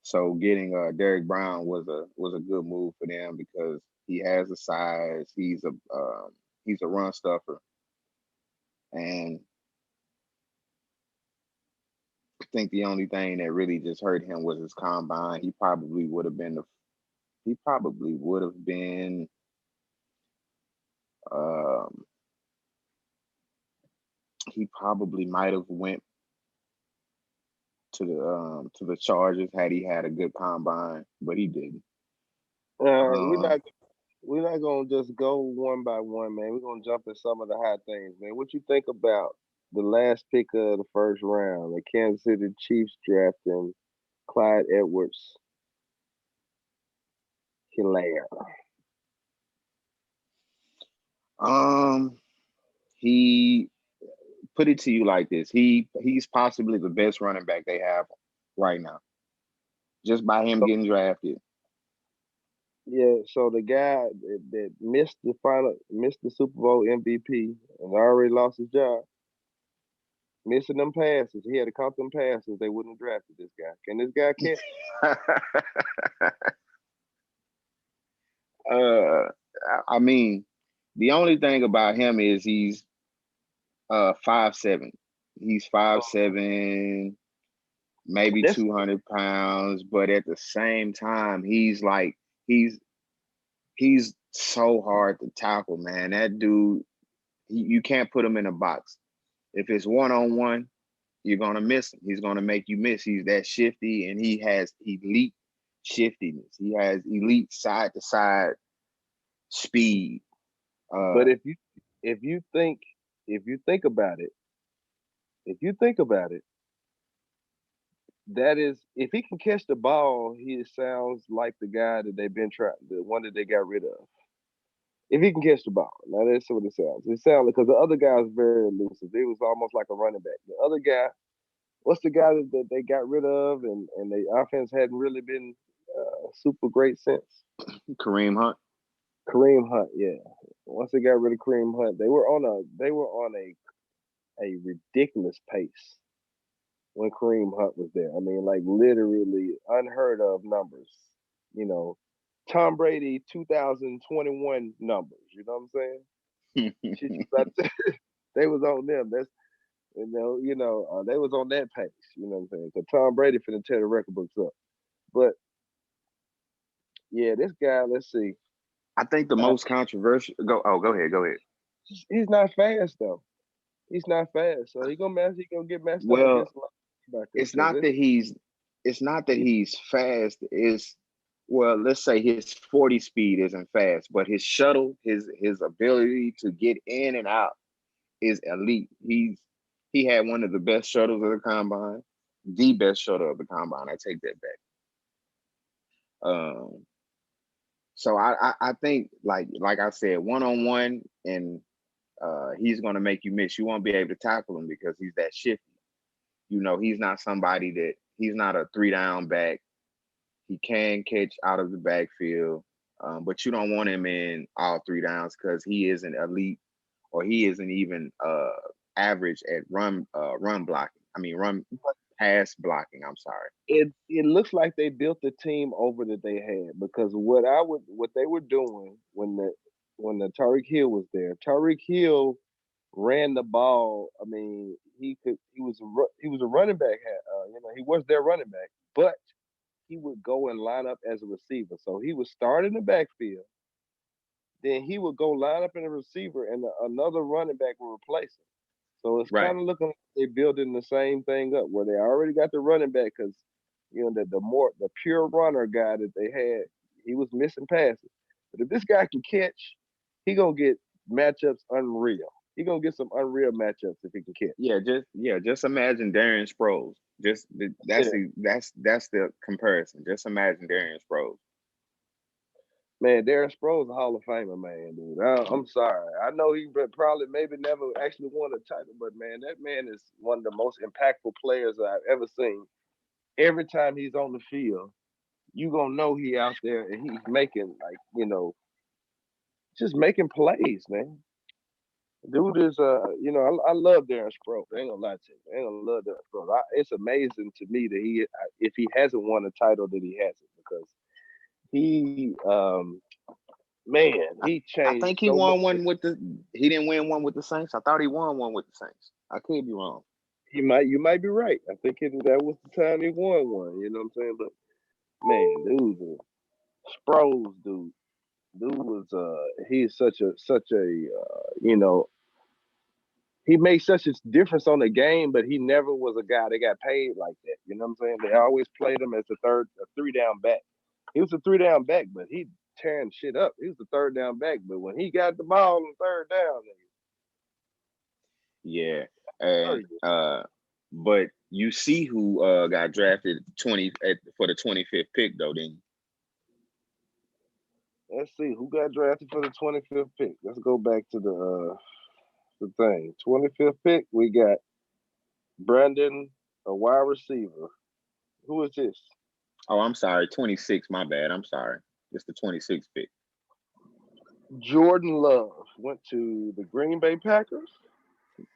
So getting Derek Brown was a good move for them because he has the size. He's a run stuffer, and I think the only thing that really just hurt him was his combine. He probably would have been um, he probably might have went to the Chargers had he had a good combine, but he didn't. All right, Um, we're not gonna just go one by one, man. We're gonna jump in some of the hot things, man. What you think about the last pick of the first round, the Kansas City Chiefs drafting Clyde Edwards Hilaire? um, he put it to you like this: he's possibly the best running back they have right now, just by him getting drafted. Yeah, so the guy that missed the Super Bowl MVP and already lost his job, missing them passes. He had to count them passes. They wouldn't have drafted this guy. Can this guy catch? uh, I mean, the only thing about him is he's 5'7". He's 5'7", maybe That's 200 pounds, but at the same time, he's he's so hard to tackle, man. That dude, you can't put him in a box. If it's one on one, you're gonna miss him. He's gonna make you miss. He's that shifty, and he has elite shiftiness. He has elite side to side speed. but Uh, if you think if you think about it, if you think about it, that is if he can catch the ball, he sounds like the guy that they've been trying, the one that they got rid of. If he can catch the ball, now that's what it sounds. It sounds because the other guy was very elusive. It was almost like a running back. The other guy, what's the guy that they got rid of, and the offense hadn't really been super great since? Kareem Hunt. Kareem Hunt, yeah. Once they got rid of Kareem Hunt, they were on a ridiculous pace when Kareem Hunt was there. I mean, like literally unheard of numbers. You know, Tom Brady 2021 numbers. You know what I'm saying? Shit, you about to, they was on them. That's they was on that pace. You know what I'm saying? Because Tom Brady finna tear the record books up. But yeah, this guy. Let's see. I think the Uh, most controversial. Go ahead. Go ahead. he's not fast though. He's not fast, so he gonna get matched up Well, against a lot of linebackers it's because not that he's fast. Is well, let's say his 40 speed isn't fast, but his shuttle, his ability to get in and out is elite. He had one of the best shuttles of the combine, the best shuttle of the combine. I take that back. Um, so I think like I said, one on one, and he's gonna make you miss. You won't be able to tackle him because he's that shifty. He's not somebody that he's not a three down back. He can catch out of the backfield, but you don't want him in all three downs because he isn't elite or he isn't even average at run blocking. I mean run pass blocking. I'm sorry. it looks like they built the team over that they had because what they were doing when the Tariq Hill was there. Tariq Hill ran the ball. I mean, he was a running back. He was their running back, but he would go and line up as a receiver. So he would start in the backfield, then he would go line up in a receiver, and another running back would replace him. So it's Right. kind of looking like they're building the same thing up where they already got the running back because the pure runner guy that they had, he was missing passes. But if this guy can catch, he gonna get matchups unreal. He gonna get some unreal matchups if he can catch. Just imagine Darian Sproles. Yeah, That's the comparison. Just imagine Darian Sproles. man, Darren Sproles a Hall of Famer, man, dude. I'm sorry. I know he probably maybe never actually won a title, but man, that man is one of the most impactful players I've ever seen. Every time he's on the field, you gonna know he out there and he's making just making plays, man. Dude is I love Darren Sproles. I ain't gonna lie to you. I ain't gonna love Darren Sproles. It's amazing to me that if he hasn't won a title, that he hasn't, because he, man, I, he I changed think he so much. won one with the. He didn't win one with the Saints. I thought he won one with the Saints. I could be wrong. You might be right. I think that was the time he won one. You know what I'm saying? But man, Sproles, dude was he's such a he made such a difference on the game, but he never was a guy that got paid like that. You know what I'm saying? They always played him as a three down back. He was a three down back, but he tearing shit up. He was a third down back, but when he got the ball on third down, Yeah, and nigga, but you see who got drafted for the 25th pick though, didn't let's see who got drafted for the 25th pick. Let's go back to the thing. 25th pick, we got Brandon, a wide receiver. Who is this? Oh, I'm sorry, 26. My bad. I'm sorry. It's the 26th pick Jordan Love went to the Green Bay Packers.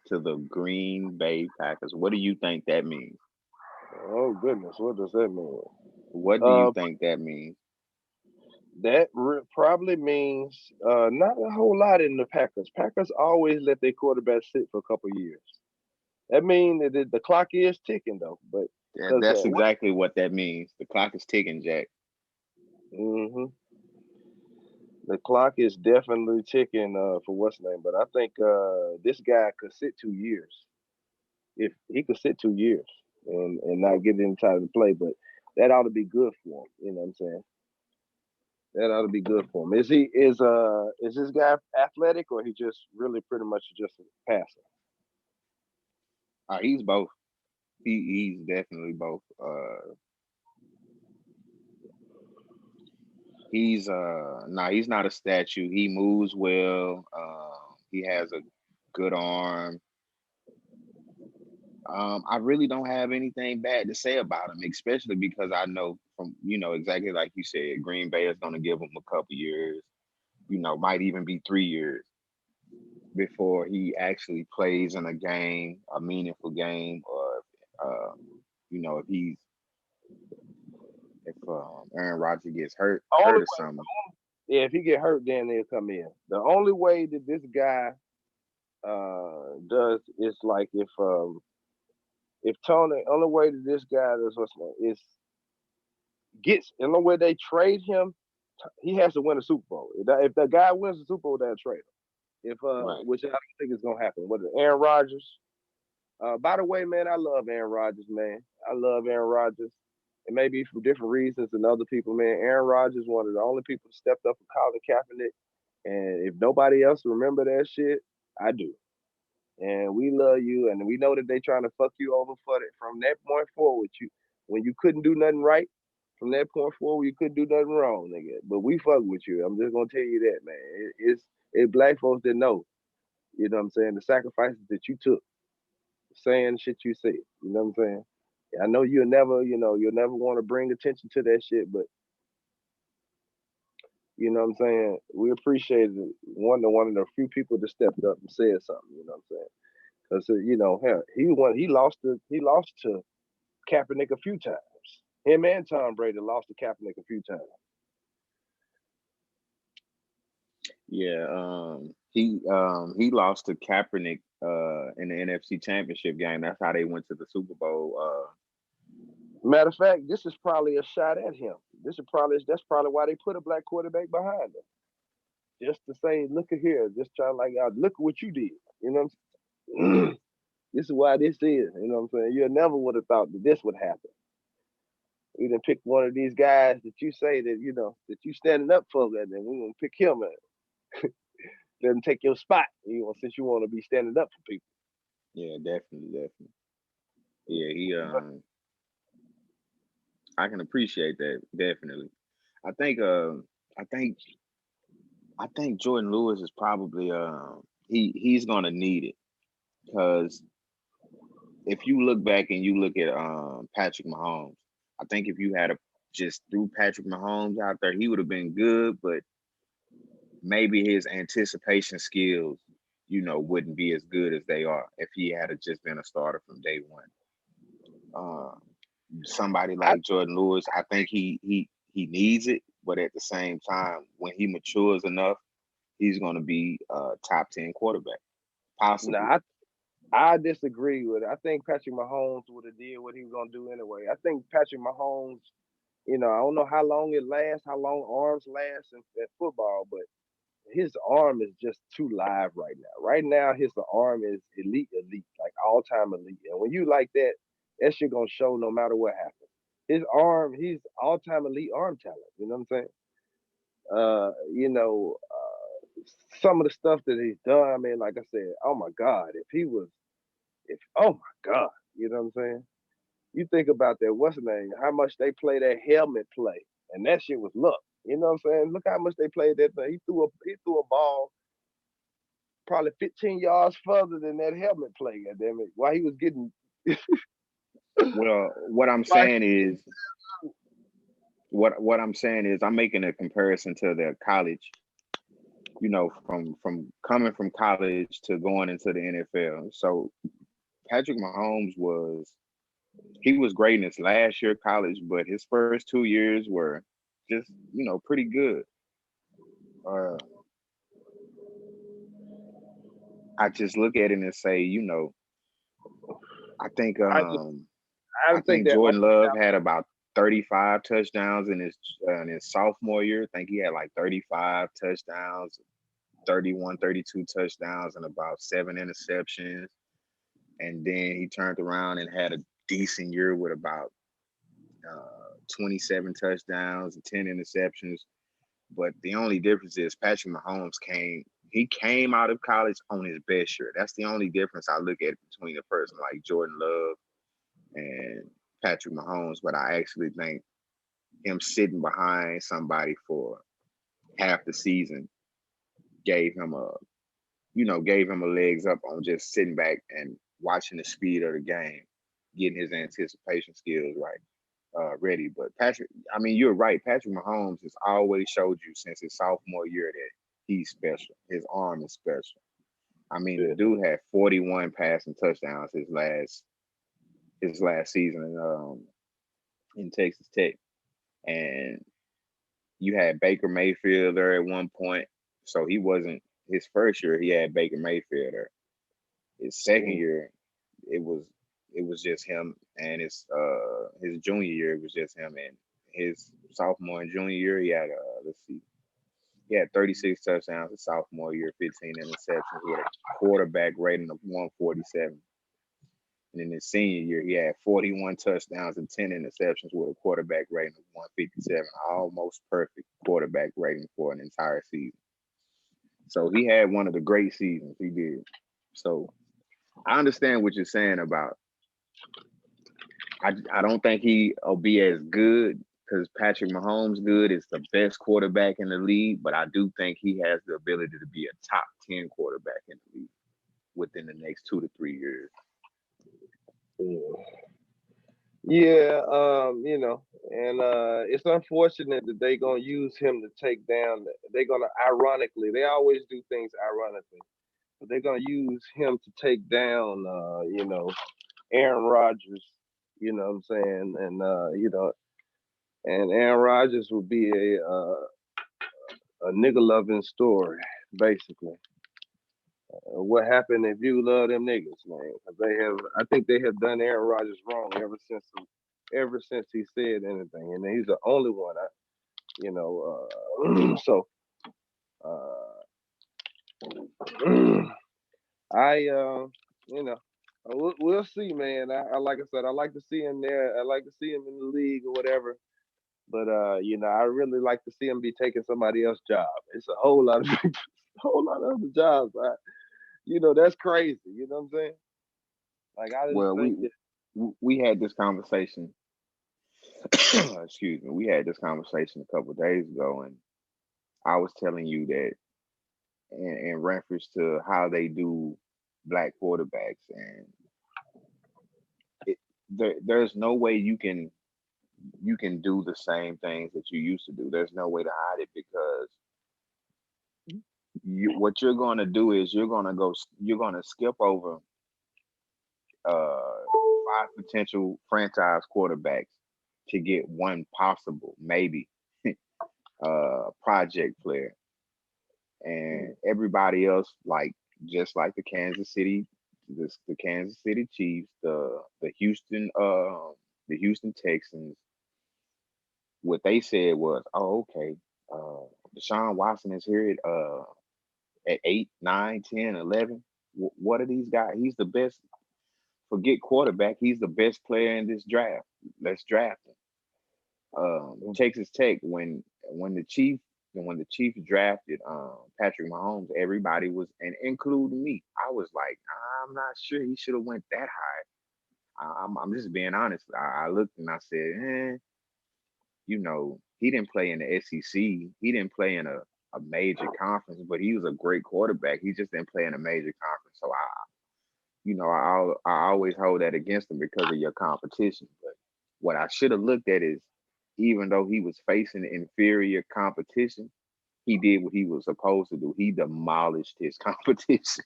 to the Green Bay Packers. What do you think that means? Oh goodness, what does that mean? What do you Uh, think that means? probably means not a whole lot in the Packers. Packers always let their quarterback sit for a couple years. That means that the clock is ticking though, but because That's what? exactly what that means. The clock is ticking, Jack. Hmm. The clock is definitely ticking for what's name, but I think this guy could sit 2 years. If he could sit 2 years and not get any time to play, but that ought to be good for him. You know what I'm saying? That ought to be good for him. Is this guy athletic, or he just really pretty much just a passer? He's both. He's definitely both. He's not a statue. He moves well. He has a good arm. I really don't have anything bad to say about him, especially because I know from exactly like you said, Green Bay is going to give him a couple years. Might even be 3 years before he actually plays in a game, a meaningful game, or if Aaron Rodgers gets hurt Only or something. Yeah, if he get hurt, then they'll come in. The only way that this guy does is like if Tony, only way that this guy does what's name is gets, the only way they trade him, he has to win a Super Bowl. If the guy wins the Super Bowl, they'll trade him. If Right. which I don't think is gonna happen. What is Aaron Rodgers? By the way, man, I love Aaron Rodgers, man. I love Aaron Rodgers. It may be for different reasons than other people, man. Aaron Rodgers, one of the only people who stepped up for Colin Kaepernick. And if nobody else remember that shit, I do. And we love you, and we know that they trying to fuck you over for it from that point forward. You when you couldn't do nothing right, from that point forward, you couldn't do nothing wrong, nigga. But we fuck with you. I'm just gonna tell you that, man. It's black folks that know. You know what I'm saying? The sacrifices that you took, saying shit you said. You know what I'm saying? I know you'll never want to bring attention to that shit, but you know what I'm saying? We appreciate it. One of the few people that stepped up and said something. You know what I'm saying? Because hell, he lost to Kaepernick a few times. Him and Tom Brady lost to Kaepernick a few times. Yeah. He lost to Kaepernick in the NFC Championship game. That's how they went to the Super Bowl. Matter of fact, this is probably a shot at him. That's probably why they put a black quarterback behind him, just to say, look at here, just trying like, look at what you did. You know what I'm saying? This is why this is. You know what I'm saying? You never would have thought that this would happen. We didn't pick one of these guys that you say that that you standing up for, and then we gonna pick him and let him take your spot. Since you want to be standing up for people. Yeah, definitely, definitely. Yeah, I can appreciate that definitely. I think I think I think Jordan Lewis is probably he's gonna need it because if you look back and you look at Patrick Mahomes, I think if you had a just threw Patrick Mahomes out there, he would have been good, but maybe his anticipation skills wouldn't be as good as they are if he had just been a starter from day one. Uh, Somebody I like Jordan Lewis, I think he needs it, but at the same time, when he matures enough, he's going to be a top 10 quarterback, no, possibly. I disagree with it. I think Patrick Mahomes would have did what he was gonna do anyway. I think Patrick Mahomes, I don't know how long it lasts, how long arms last in football, but his arm is just too live right now. Right now, his arm is elite, like all time elite. And when you like that, that shit gonna show no matter what happens. His arm, he's all time elite arm talent. You know what I'm saying? Some of the stuff that he's done. I mean, like I said, oh my God, if oh my God, you know what I'm saying? You think about that, what's the name? How much they play that helmet play, and that shit was luck. You know what I'm saying? Look how much they played that thing. He threw a ball probably 15 yards further than that helmet play. Goddamn it! While he was getting, Well, what I'm while saying is, what I'm saying is, I'm making a comparison to the college. From coming from college to going into the NFL. So Patrick Mahomes he was great in his last year of college, but his first 2 years were just pretty good. Uh, I just look at it and say, I think I just I I think think that Jordan Love had about 35 touchdowns in his sophomore year. I think he had like 35 touchdowns, 31, 32 touchdowns, and about 7 interceptions. And then he turned around and had a decent year with about 27 touchdowns and 10 interceptions. But the only difference is Patrick Mahomes he came out of college on his best year. That's the only difference I look at between a person like Jordan Love and Patrick Mahomes. But I actually think him sitting behind somebody for half the season gave him a legs up on just sitting back and watching the speed of the game, getting his anticipation skills ready. But Patrick, I mean, you're right. Patrick Mahomes has always showed you since his sophomore year that he's special. His arm is special. I mean, the yeah, dude had 41 passing touchdowns his last season in Texas Tech, and you had Baker Mayfield there at one point. So he wasn't his first year. He had Baker Mayfield there. His second mm, year, it was it was just him, and his junior year it was just him, and his sophomore and junior year he had let's see, he had 36 touchdowns his sophomore year, 15 interceptions with a quarterback rating of 147. And in his senior year, he had 41 touchdowns and 10 interceptions with a quarterback rating of 157, almost perfect quarterback rating for an entire season. So he had one of the great seasons. He did. So I understand what you're saying about. I don't think he'll be as good because Patrick Mahomes good is the best quarterback in the league, but I do think he has the ability to be a top 10 quarterback in the league within the next 2 to 3 years. yeah. Yeah, and it's unfortunate that they're gonna use him to take down. They're gonna ironically, they always do things ironically, but they're gonna use him to take down, Aaron Rodgers. You know what I'm saying? And Aaron Rodgers will be a nigga loving story, basically. What happened if you love them niggas, man? 'Cause I think they have done Aaron Rodgers wrong ever since he said anything, and he's the only one. So uh, I, you know, we'll see, man. Like I said, I like to see him there. I like to see him in the league or whatever. But I really like to see him be taking somebody else's job. It's a whole lot of a whole lot of other jobs. That's crazy. You know what I'm saying? Like I just Well, think we that. we had this conversation. Excuse me. We had this conversation a couple of days ago, and I was telling you that in reference to how they do black quarterbacks, and there's no way you can do the same things that you used to do. There's no way to hide it because what you're going to do is you're going to skip over five potential franchise quarterbacks to get one possible maybe project player, and everybody else, like just like the Kansas City Chiefs, the Houston Texans, what they said was, oh, okay, Deshaun Watson is here at 8, 9, 10, 11. What are these guys? He's the best. Forget quarterback. He's the best player in this draft. Let's draft him. Texas Tech, when the Chief when the Chiefs drafted Patrick Mahomes, everybody was, and including me, I was like, I'm not sure he should have went that high. I'm just being honest. I looked and I said, he didn't play in the SEC. He didn't play in a major conference, but he was a great quarterback. He just didn't play in a major conference. So I always hold that against him because of your competition. But what I should have looked at is, even though he was facing inferior competition, he did what he was supposed to do. He demolished his competition,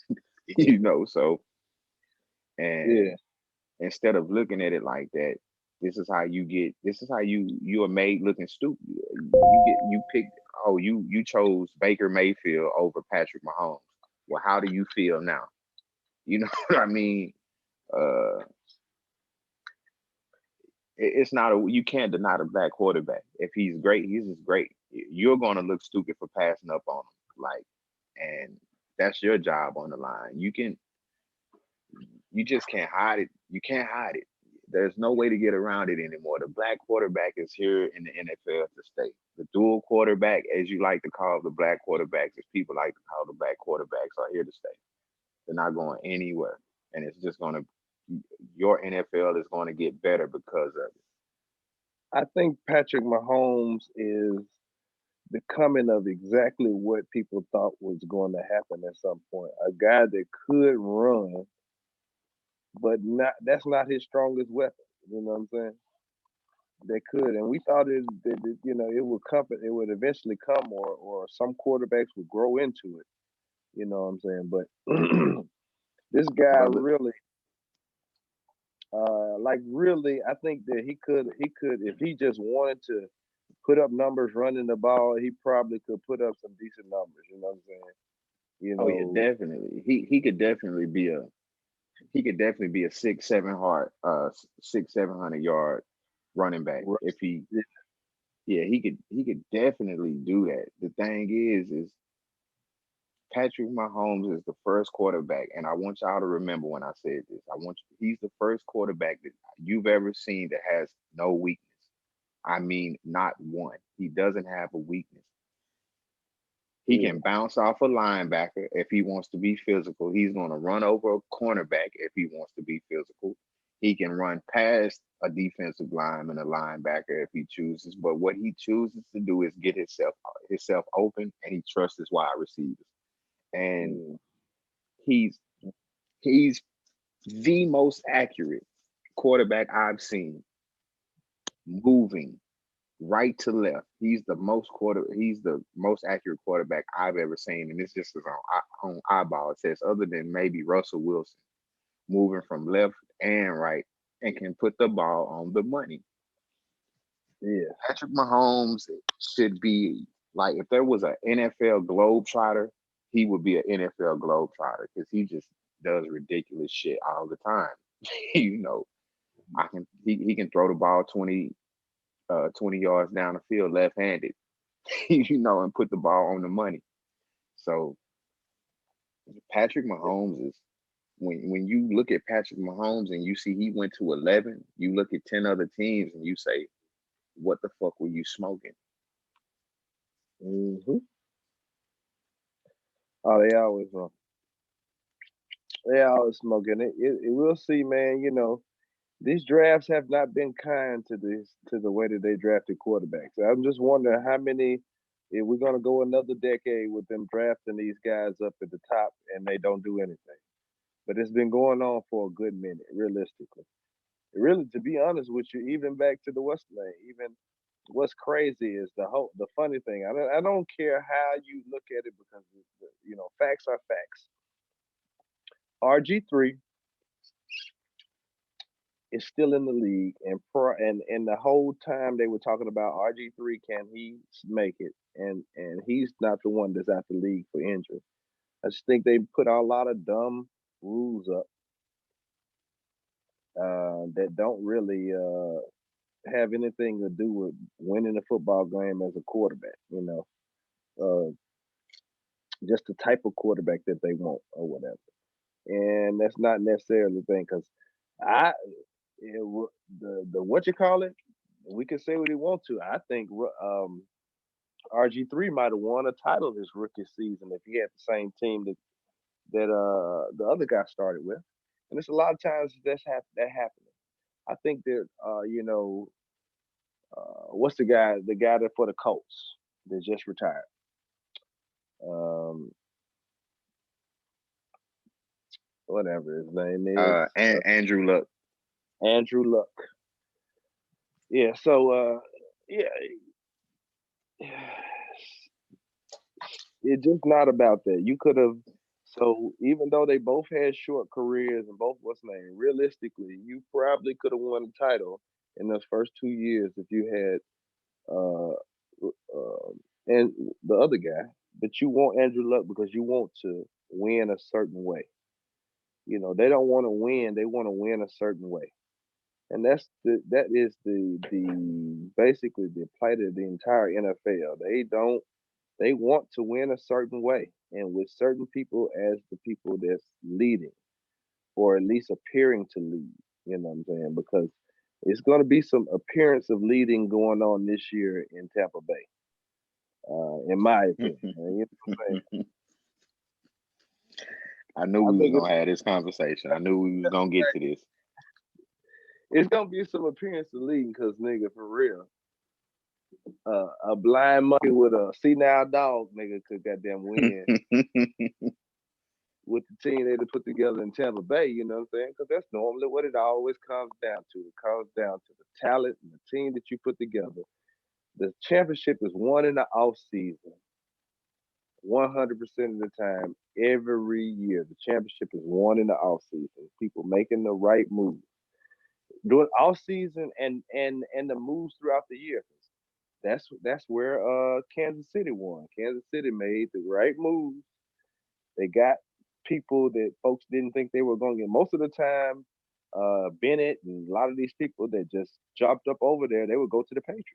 So, and Yeah. instead of looking at it like that, this is how you are made looking stupid. You picked, oh, you chose Baker Mayfield over Patrick Mahomes. Well, how do you feel now? You know what I mean? Uh, it's not you can't deny the black quarterback. If he's great, he's just great. You're gonna look stupid for passing up on him, like, and that's your job on the line. You just can't hide it. You can't hide it. There's no way to get around it anymore. The black quarterback is here in the NFL to stay. The dual quarterback, as you like to call the black quarterbacks, as people like to call the black quarterbacks, are here to stay. They're not going anywhere, and it's just gonna your NFL is going to get better because of it. I think Patrick Mahomes is becoming of exactly what people thought was going to happen at some point. A guy that could run, but not that's not his strongest weapon. You know what I'm saying? They could, and we thought it would come, it would eventually come, or some quarterbacks would grow into it. You know what I'm saying? But this guy But look, really, really, I think that he could, if he just wanted to put up numbers running the ball, he probably could put up some decent numbers. You know what I'm saying? You oh yeah, know, definitely. He could definitely be a 6, 700 yard running back right, if he yeah, yeah, he could definitely do that. The thing is Patrick Mahomes is the first quarterback, and I want y'all to remember when I said this. He's the first quarterback that you've ever seen that has no weakness. I mean, not one. He doesn't have a weakness. He yeah, can bounce off a linebacker if he wants to be physical. He's going to run over a cornerback if he wants to be physical. He can run past a defensive lineman, a linebacker if he chooses. But what he chooses to do is get himself open, and he trusts his wide receivers. And yeah. he's he's the most accurate quarterback I've seen moving right to left. He's the most accurate quarterback I've ever seen, and this just is on eyeball test, other than maybe Russell Wilson, moving from left and right and can put the ball on the money. Yeah. Patrick Mahomes should be, like, if there was an NFL globetrotter, he would be an NFL globetrotter because he just does ridiculous shit all the time. you know, he can throw the ball 20 yards down the field left-handed, and put the ball on the money. So Patrick Mahomes is, when you look at Patrick Mahomes and you see he went to 11, you look at 10 other teams and you say, what the fuck were you smoking? Hmm. Oh, they always run. They always smoking it. We'll see, man. These drafts have not been kind to the way that they drafted quarterbacks. I'm just wondering how many. If we're gonna go another decade with them drafting these guys up at the top and they don't do anything. But it's been going on for a good minute, realistically. Really, to be honest with you, even back to the West name, even what's crazy is the funny thing. I don't care how you look at it because facts are facts. RG3 is still in the league, and the whole time they were talking about RG3, can he make it? And he's not the one that's out the league for injury. I just think they put a lot of dumb rules up that don't really have anything to do with winning a football game as a quarterback. Uh, just the type of quarterback that they want or whatever. And that's not necessarily the thing because I the what you call it. We can say what he want to. I think RG3 might have won a title his rookie season if he had the same team that the other guy started with. And it's a lot of times that happening. I think that what's the guy that for the Colts that just retired. Um, whatever his name is, Andrew Luck. Andrew Luck. Yeah. So yeah, it's just not about that. You could have. So even though they both had short careers and both what's name, realistically, you probably could have won the title in those first 2 years if you had and the other guy. But you want Andrew Luck because you want to win a certain way. They don't want to win; they want to win a certain way, and that is the basically the plight of the entire NFL. They want to win a certain way, and with certain people as the people that's leading, or at least appearing to lead. You know what I'm saying? Because it's going to be some appearance of leading going on this year in Tampa Bay, in my opinion. And you know what I'm saying? I knew I we was think gonna have this conversation. I knew we was gonna get to this. it's going to be some appearance of leading because, nigga, for real, a blind monkey with a senile dog, nigga, could goddamn win with the team they put together in Tampa Bay, you know what I'm saying? Because that's normally what it always comes down to. It comes down to the talent and the team that you put together. The championship is won in the off season, 100% of the time, every year. The championship is won in the off season. People making the right moves during off season and the moves throughout the year. That's where Kansas City won. Kansas City made the right moves. They got people that folks didn't think they were going to get. Most of the time, Bennett and a lot of these people that just jumped up over there, they would go to the Patriots.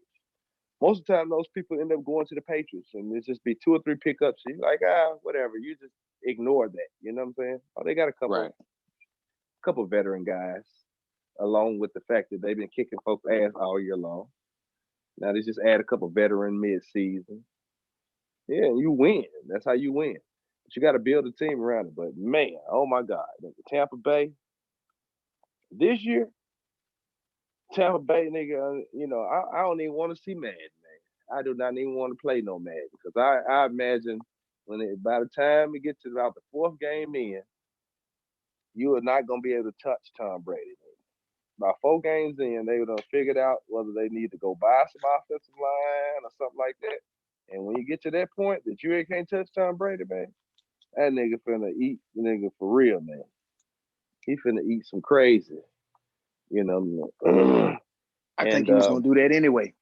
Most of the time, those people end up going to the Patriots, and it's just be two or three pickups. And you're like, whatever. You just ignore that. You know what I'm saying? Oh, they got a Right. couple veteran guys, along with the fact that they've been kicking folks' ass all year long. Now they just add a couple veteran mid-season. Yeah, and you win. That's how you win. But you got to build a team around it. But man, oh my God, Tampa Bay this year, Tampa Bay nigga, I don't even want to see Madden, man. I do not even want to play no Madden because I imagine by the time we get to about the fourth game in, you are not gonna be able to touch Tom Brady. By four games in, they would have figured out whether they need to go buy some offensive line or something like that. And when you get to that point that you ain't can't touch Tom Brady, man, that nigga finna eat, nigga, for real, man. He finna eat some crazy, you know. I think and he was gonna do that anyway.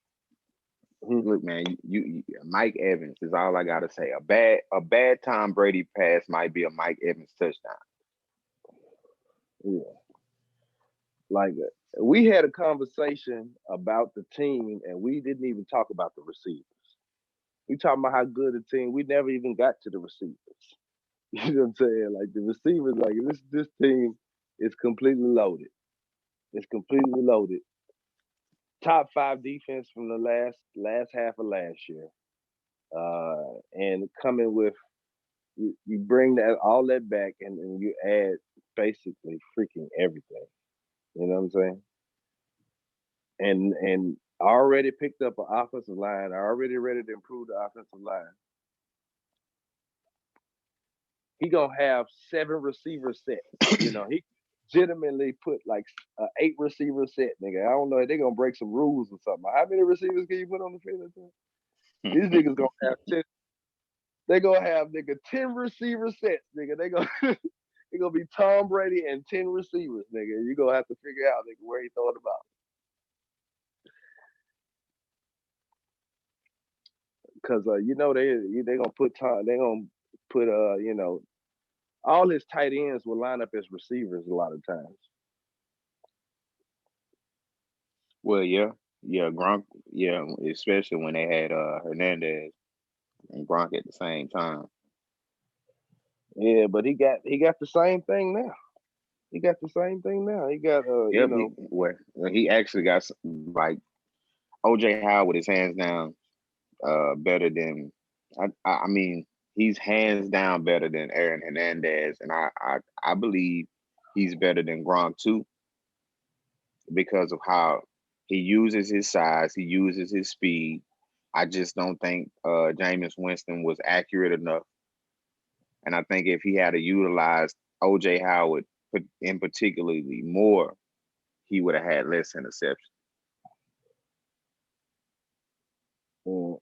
hmm, Look, man, Mike Evans is all I gotta say. A bad Tom Brady pass might be a Mike Evans touchdown. yeah, like we had a conversation about the team, and we didn't even talk about the receivers. We talking about how good the team. We never even got to the receivers. You know what I'm saying? Like the receivers, like this team is completely loaded. It's completely loaded. Top five defense from the last half of last year, and coming with you bring that all that back, and you add basically freaking everything. You know what I'm saying? And already picked up an offensive line. Already ready to improve the offensive line. He gonna have seven receivers set. You know, legitimately put like a 8 receiver set, nigga. I don't know. They're gonna break some rules or something. How many receivers can you put on the field? These niggas gonna have 10. They gonna have nigga 10 receiver sets, nigga. They gonna they gonna be Tom Brady and 10 receivers, nigga. You gonna have to figure out, nigga, where he throwing the ball. Cause you know they gonna put Tom. They gonna put all his tight ends will line up as receivers a lot of times. Well, yeah, yeah, Gronk, yeah, especially when they had Hernandez and Gronk at the same time. Yeah, but he got the same thing now. He got the same thing now. He got Yep, he actually got like OJ Howard with his hands down better than I mean he's hands down better than Aaron Hernandez, and I believe he's better than Gronk too because of how he uses his size, he uses his speed. I just don't think Jameis Winston was accurate enough, and I think if he had to utilize OJ Howard in particularly more, he would have had less interceptions. mm.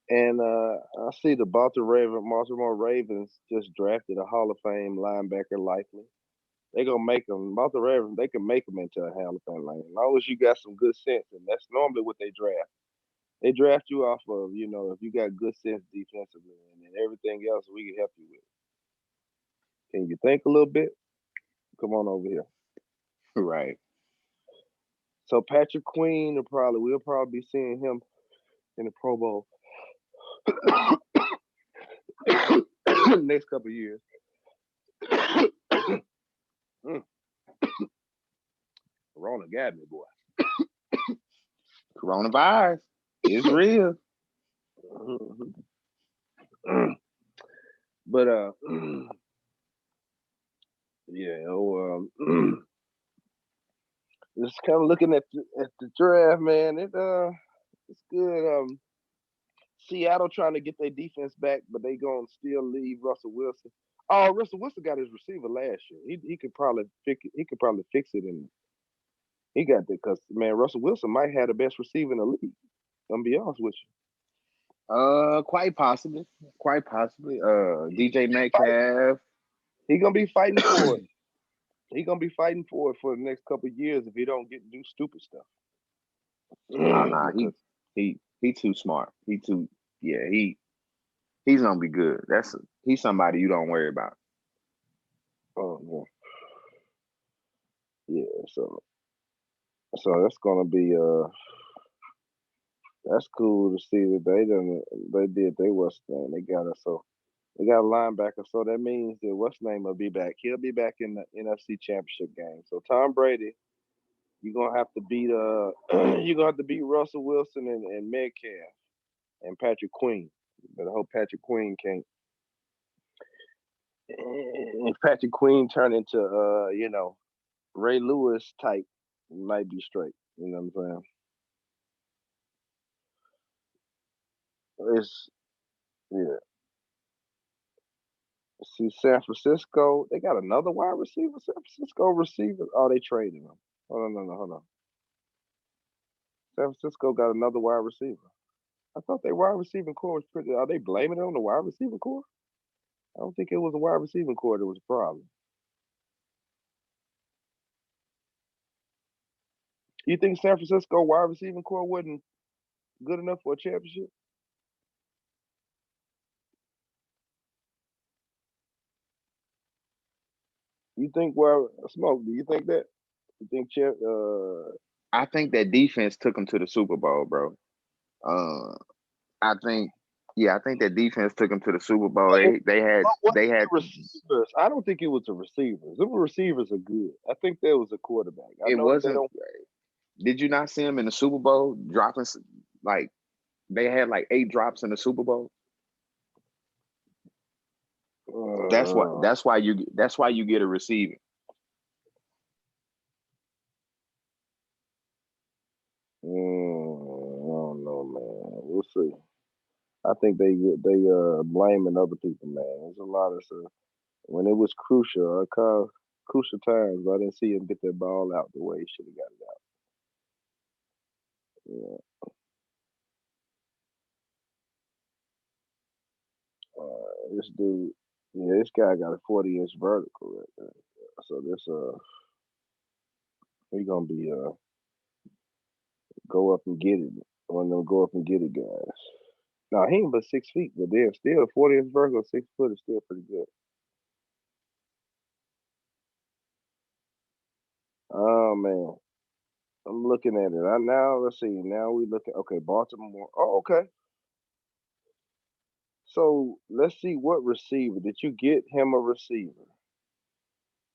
And I see the Baltimore Ravens just drafted a Hall of Fame linebacker likely. They gonna make them. Baltimore Ravens, they can make them into a Hall of Fame line. As long as you got some good sense, and that's normally what they draft. They draft you off of, if you got good sense defensively, and then everything else we can help you with. Can you think a little bit? Come on over here. Right. So Patrick Queen we'll probably be seeing him in the Pro Bowl next couple of years. Mm. Corona got me, boy. Coronavirus is real. But yeah, just kind of looking at the draft, man. It's good. Seattle trying to get their defense back, but they gonna still leave Russell Wilson. Oh, Russell Wilson got his receiver last year. He could probably fix it, and he got that because man, Russell Wilson might have the best receiver in the league. I'm gonna be honest with Quite possibly. Quite possibly. DJ you. Metcalf. He gonna be fighting for it. He gonna be fighting for it for the next couple of years if he don't do stupid stuff. Oh nah, Because he too smart. He too yeah, he's gonna be good. He's somebody you don't worry about. oh yeah, so that's gonna be that's cool to see that they did they what's name. They got us so they got a linebacker, so that means that what's name will be back. He'll be back in the NFC Championship game. So Tom Brady, you're gonna have to beat you're gonna have to beat Russell Wilson and Metcalf and Patrick Queen. But I hope Patrick Queen can't. If Patrick Queen turn into Ray Lewis type, might be straight. You know what I'm saying? It's yeah. See, San Francisco, they got another wide receiver. San Francisco receiver. Oh, they traded him. Hold on, no, hold on. San Francisco got another wide receiver. I thought their wide receiving core was pretty. Are they blaming it on the wide receiving core? I don't think it was a wide receiving core that was a problem. You think San Francisco wide receiving core wasn't good enough for a championship? You think smoke? Do you think that? You think I think that defense took him to the Super Bowl, bro. Uh I think I think that defense took him to the Super Bowl. what They the had receivers? I don't think it was the receivers. The receivers are good. I think there was a quarterback. I it know that they wasn't don't. did you not see him in the Super Bowl dropping like they had like 8 drops in the Super Bowl? Uh, That's why you get a receiver. I don't know, man. We'll see. I think they blaming other people, man. There's a lot of stuff when it was crucial. Cause crucial times. I didn't see him get that ball out the way he should have got it out. Yeah. This dude, yeah, this guy got a 40-inch vertical right there. So this he gonna be go up and get it. One of them go up and get it guys. No, he ain't but 6 feet, but they're still 40-inch vertical, 6 foot is still pretty good. Oh man, I'm looking at it. Now let's see. Now we look at okay, Baltimore. Oh, okay. So let's see what receiver did you get him a receiver?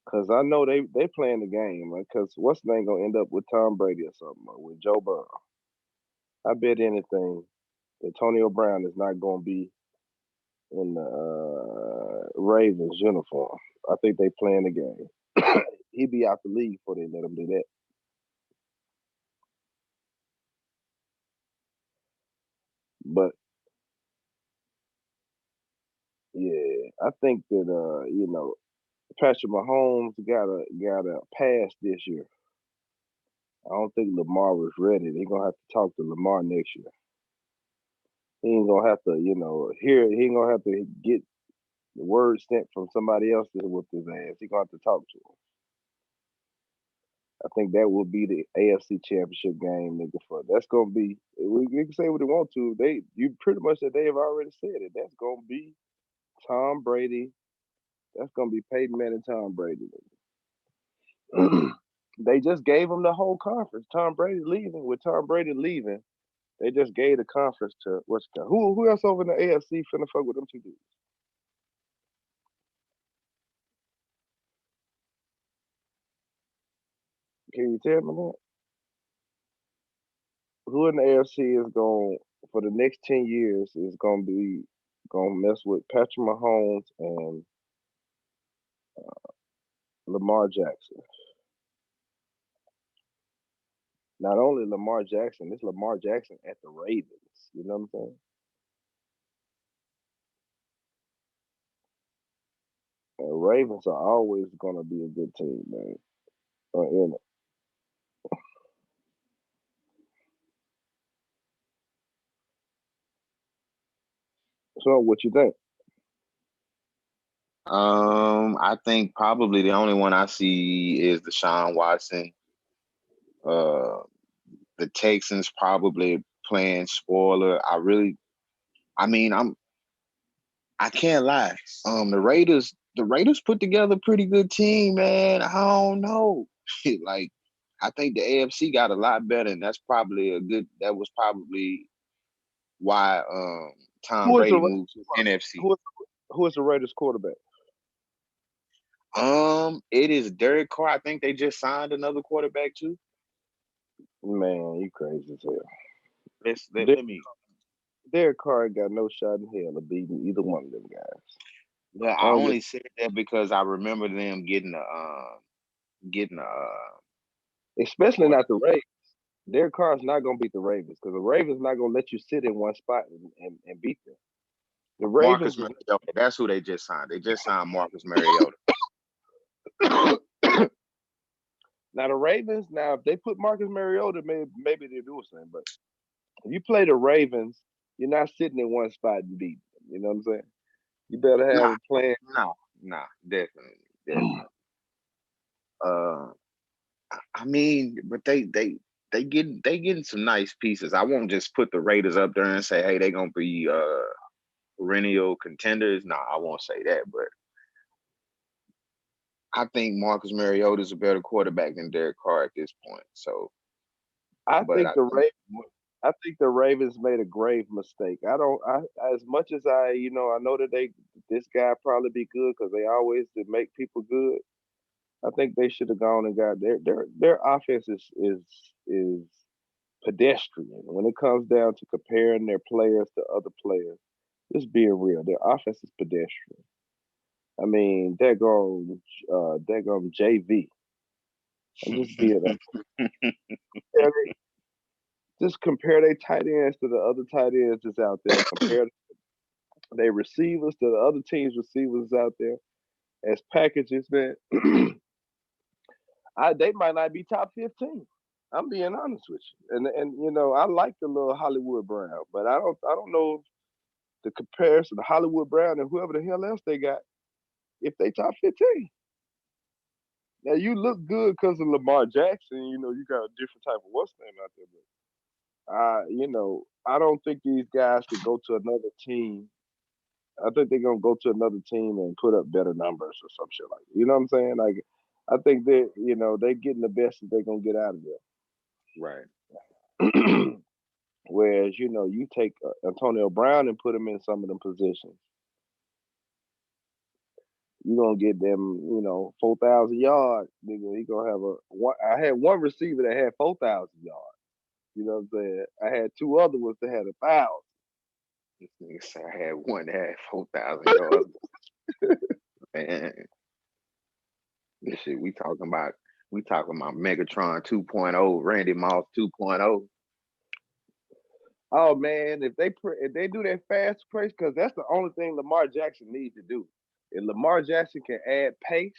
Cause I know they playing the game. Cause what's the name gonna end up with Tom Brady or something or with Joe Burrow? I bet anything Antonio Brown is not gonna be in the Ravens uniform. I think they playing the game. He'd be out the league before they let him do that. But yeah, I think that Patrick Mahomes got a pass this year. I don't think Lamar was ready. They're gonna have to talk to Lamar next year. He ain't gonna have to, hear. He ain't gonna have to get the word sent from somebody else to whip his ass. He gonna have to talk to him. I think that will be the AFC Championship game, nigga. For that's gonna be. We can say what they want to. You pretty much said they have already said it. That's gonna be Tom Brady. That's gonna be Peyton Manning, Tom Brady. They just gave him the whole conference. Tom Brady leaving. With Tom Brady leaving, they just gave the conference to what's who else over in the AFC finna fuck with them two dudes? Can you tell me that? Who in the AFC is going for the next 10 years is gonna mess with Patrick Mahomes and Lamar Jackson. Not only Lamar Jackson, it's Lamar Jackson at the Ravens. You know what I'm saying? And Ravens are always gonna be a good team, man. In it. So what you think? I think probably the only one I see is Deshaun Watson. Uh, the Texans probably playing spoiler. I mean, I can't lie. The Raiders put together a pretty good team, man. I don't know. Like, I think the AFC got a lot better, and that was probably why Tom Who is the Brady moved to NFC. who is, who is the Raiders quarterback? It is Derek Carr. I think they just signed another quarterback too. Man, you crazy as hell. Let's let, Der- let me. Derek Carr ain't got no shot in hell of beating either one of them guys. Well, I I don't give, only said that because I remember them getting a especially quarter. not the Ravens. Derek Carr's not gonna beat the Ravens because the Ravens not gonna let you sit in one spot and beat them. The Marcus Ravens is Mariota. That's who they just signed. They just signed Marcus Mariota. now the Ravens. Now if they put Marcus Mariota, maybe they do the same. But if you play the Ravens, you're not sitting in one spot and beat them. You know what I'm saying? You better have Nah, a plan. nah, definitely. Uh, I mean, but they getting some nice pieces. I won't just put the Raiders up there and say, hey, they gonna be perennial contenders. Nah, I won't say that, but I think Marcus Mariota is a better quarterback than Derek Carr at this point. So, I but think I the think Ravens. I think the Ravens made a grave mistake. I don't. As much as I know that this guy probably be good because they always to make people good. I think they should have gone and got their offense is pedestrian when it comes down to comparing their players to other players. Just being real, their offense is pedestrian. I mean, they're going JV. I'm just being just compare their tight ends to the other tight ends that's out there. Compare their receivers to the other teams' receivers out there as packages, man. They might not be top 15. I'm being honest with you. And I like the little Hollywood Brown, but I don't know the comparison to Hollywood Brown and whoever the hell else they got if they top 15. Now you look good because of Lamar Jackson. You got a different type of what's name out there, but I don't think these guys could go to another team. I think they're gonna go to another team and put up better numbers or some shit like that. You know what I'm saying? Like, I think they're getting the best that they're gonna get out of Right. there. Whereas you take Antonio Brown and put him in some of them positions, you gonna get them 4,000 yards. Nigga, he gonna have a one. I had one receiver that had 4,000 yards. You know what I'm saying? I had two other ones that had 1,000. This nigga said I had one that had 4,000 yards. Man, this shit we talking about Megatron 2.0, Randy Moss 2.0. Oh man, if they do that fast pace, because that's the only thing Lamar Jackson needs to do. If Lamar Jackson can add pace,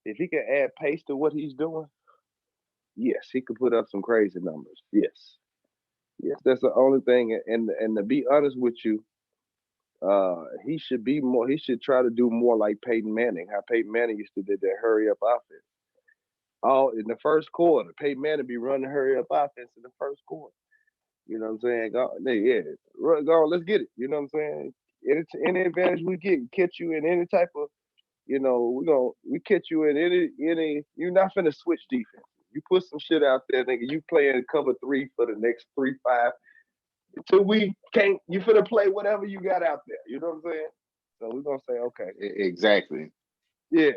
if he can add pace to what he's doing, yes, he could put up some crazy numbers. Yes, yes, that's the only thing. And to be honest with you, he should be more. He should try to do more like Peyton Manning. How Peyton Manning used to do that hurry up offense. All in the first quarter, Peyton Manning be running hurry up offense in the first quarter. You know what I'm saying? Yeah, go, let's get it. You know what I'm saying? Any advantage we get, catch you in any type of, we catch you in any. You're not finna switch defense. You put some shit out there, nigga. You playing cover three for the next 3-5 until we can't. You finna play whatever you got out there. You know what I'm saying? So we're gonna say, okay, Exactly. yeah,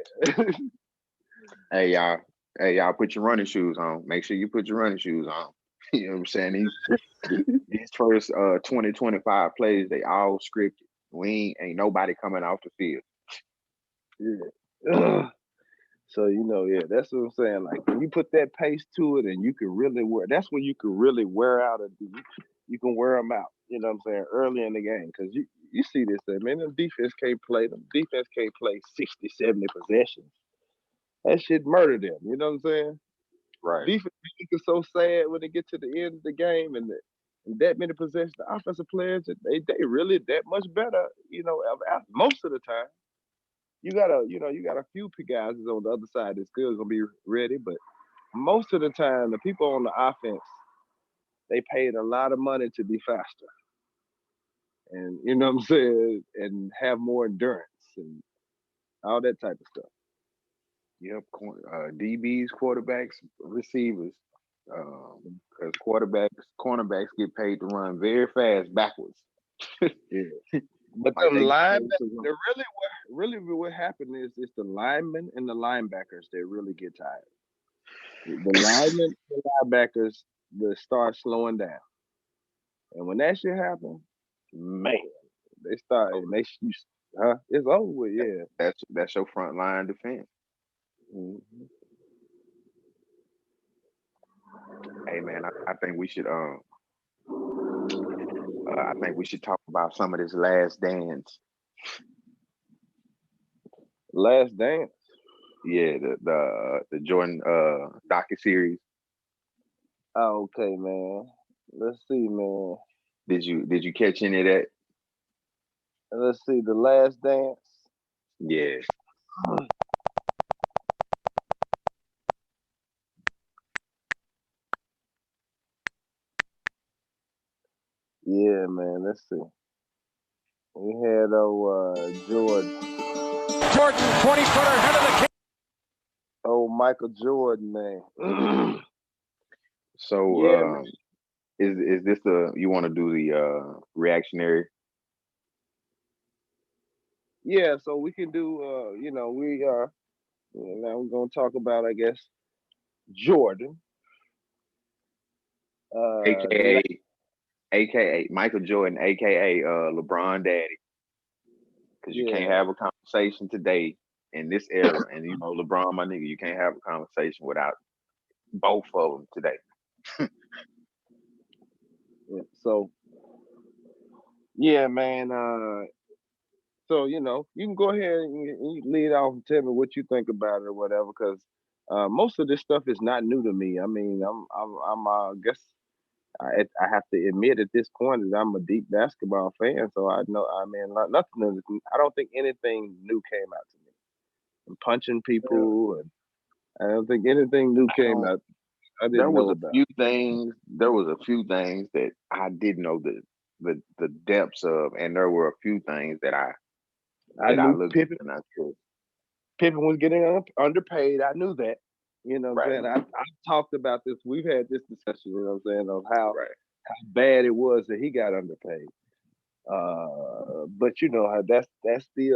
Hey y'all, put your running shoes on. Make sure you put your running shoes on. You know what I'm saying? These first 2025 plays, they all scripted. We ain't nobody coming off the field. yeah. So yeah, that's what I'm saying. Like when you put that pace to it, and you can really wear. That's when you can really wear out you can wear them out. You know what I'm saying? Early in the game, because you see this thing, man. Them defense can't play. Them defense can't play 60, 70 possessions. That shit murder them. You know what I'm saying? Right. Defense is so sad when they get to the end of the game and that many possessions. The offensive players, they really that much better. Most of the time. You got a few guys on the other side that's good gonna be ready, but most of the time the people on the offense they paid a lot of money to be faster, and you know what I'm saying, and have more endurance and all that type of stuff. Yep. DBs, quarterbacks, receivers. Because cornerbacks get paid to run very fast backwards. Yeah, but Like the they get linemen, paid to run. what happened is it's the linemen and the linebackers that really get tired. The linemen and linebackers they start slowing down, and when that shit happens, man, they start and it's over with, yeah. That's your front line defense. Mhm. Hey man, I think we should talk about some of this last dance. Last Dance. Yeah, the Jordan docu series. Oh, okay, man. Let's see, man. Did you catch any of that? Let's see, The Last Dance. Yeah. Yeah, man. Let's see. We had Jordan. Jordan, 20-footer, head of the kick. Oh, Michael Jordan, man. So Yeah, man. is this the you want to do the reactionary? Yeah, so we can do. We are. Now we're gonna talk about, I guess, Jordan. The AKA AKA Michael Jordan, AKA LeBron Daddy. Because you can't yeah, have a conversation today in this era, and LeBron, my nigga, you can't have a conversation without both of them today. yeah. So yeah, man. So you can go ahead and you lead off and tell me what you think about it or whatever, because Most of this stuff is not new to me. I mean, I guess I have to admit at this point that I'm a deep basketball fan, so I know. I mean, nothing. I don't think anything new came out to me. I'm punching Well, people, and I don't think anything new I came don't. out. I There didn't was know a about. few things. There was a few things that I didn't know the depths of, and there were a few things I that I knew looked at Pippen. and I said, Pippen was getting underpaid. I knew that. You know what I'm right, saying? I talked about this. We've had this discussion. You know what I'm saying? Of right, how bad it was that he got underpaid. But you know how that's the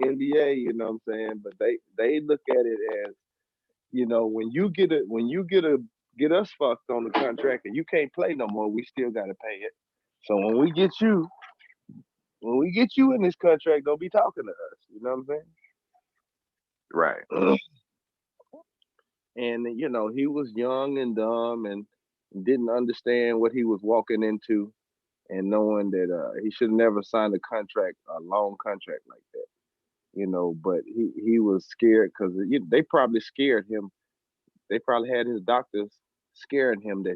NBA. You know what I'm saying? But they look at it as, you know, get us fucked on the contract and you can't play no more, we still got to pay it. So when we get you in this contract, don't be talking to us. You know what I'm right. saying? And you know, he was young and dumb and didn't understand what he was walking into, and knowing that he should never sign a long contract like that. You know, but he was scared because they probably scared him. They probably had his doctors scaring him that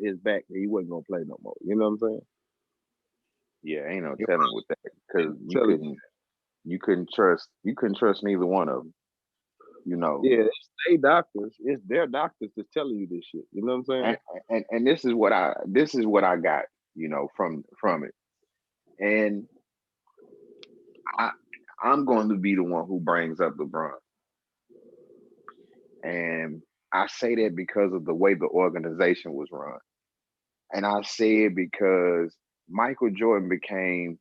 he wasn't gonna play no more. You know what I'm saying? Yeah, ain't no They telling with that because telling you. you couldn't trust neither one of them. You know, Yeah, it's they doctors. It's their doctors that's telling you this shit. You know what I'm saying? and and this is what I got. You know, from it, and I I'm going to be the one who brings up LeBron, and I say that because of the way the organization was run, and I say it because Michael Jordan became,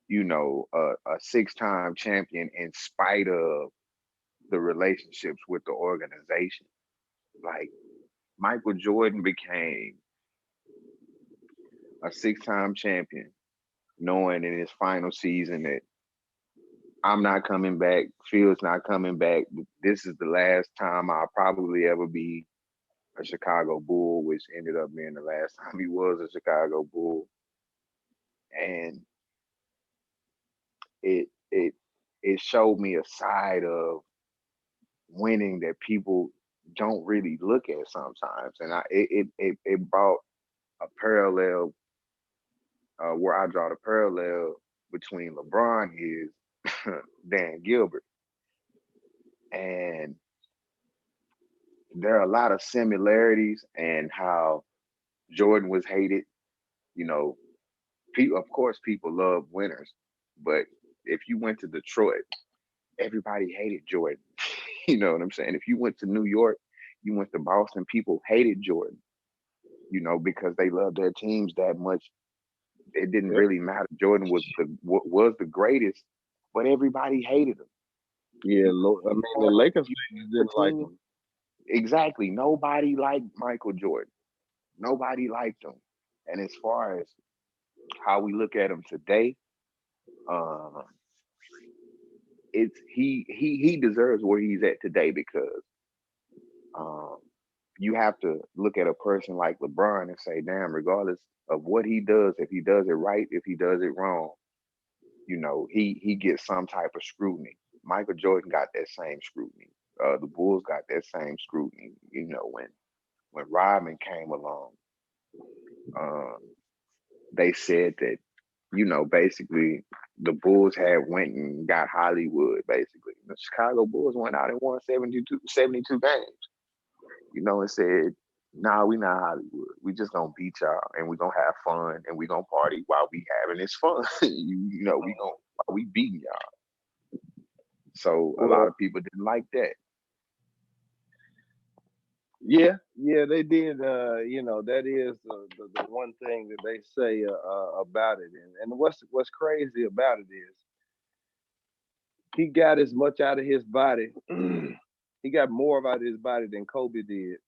you know, a 6-time champion in spite of the relationships with the organization. Like Michael Jordan became a 6-time champion, knowing in his final season that I'm not coming back, Phil's not coming back. This is the last time I'll probably ever be a Chicago Bull, which ended up being the last time he was a Chicago Bull. And it it showed me a side of winning that people don't really look at sometimes. And it brought a parallel where I draw the parallel between LeBron is Dan Gilbert. And there are a lot of similarities and how Jordan was hated. You know, people, of course, people love winners, but if you went to Detroit, everybody hated Jordan. You know what I'm saying? If you went to New York, you went to Boston, people hated Jordan. You know, because they loved their teams that much. It didn't Yep. really matter. Jordan was the greatest, but everybody hated him. Yeah, You I mean the know, Lakers you fans the didn't like team him. exactly. Nobody liked Michael Jordan. Nobody liked him. And as far as how we look at him today, uh, it's he deserves where he's at today because um, you have to look at a person like LeBron and say, damn, regardless of what he does, if he does it right, if he does it wrong, you know, he gets some type of scrutiny. Michael Jordan got that same scrutiny. The Bulls got that same scrutiny. You know, when Rodman came along, uh, they said that, you know, basically the Bulls had went and got Hollywood. Basically, the Chicago Bulls went out and won 72 games. You know, and said, "Nah, we not Hollywood. We just gonna beat y'all, and we gonna have fun, and we gonna party while we having this fun. You know, we gonna while we beating y'all." So a lot Well, of people didn't like that. yeah, yeah, they did. You know, that is the one thing that they say about it. And what's crazy about it is he got as much out of his body. He got more out of his body than Kobe did.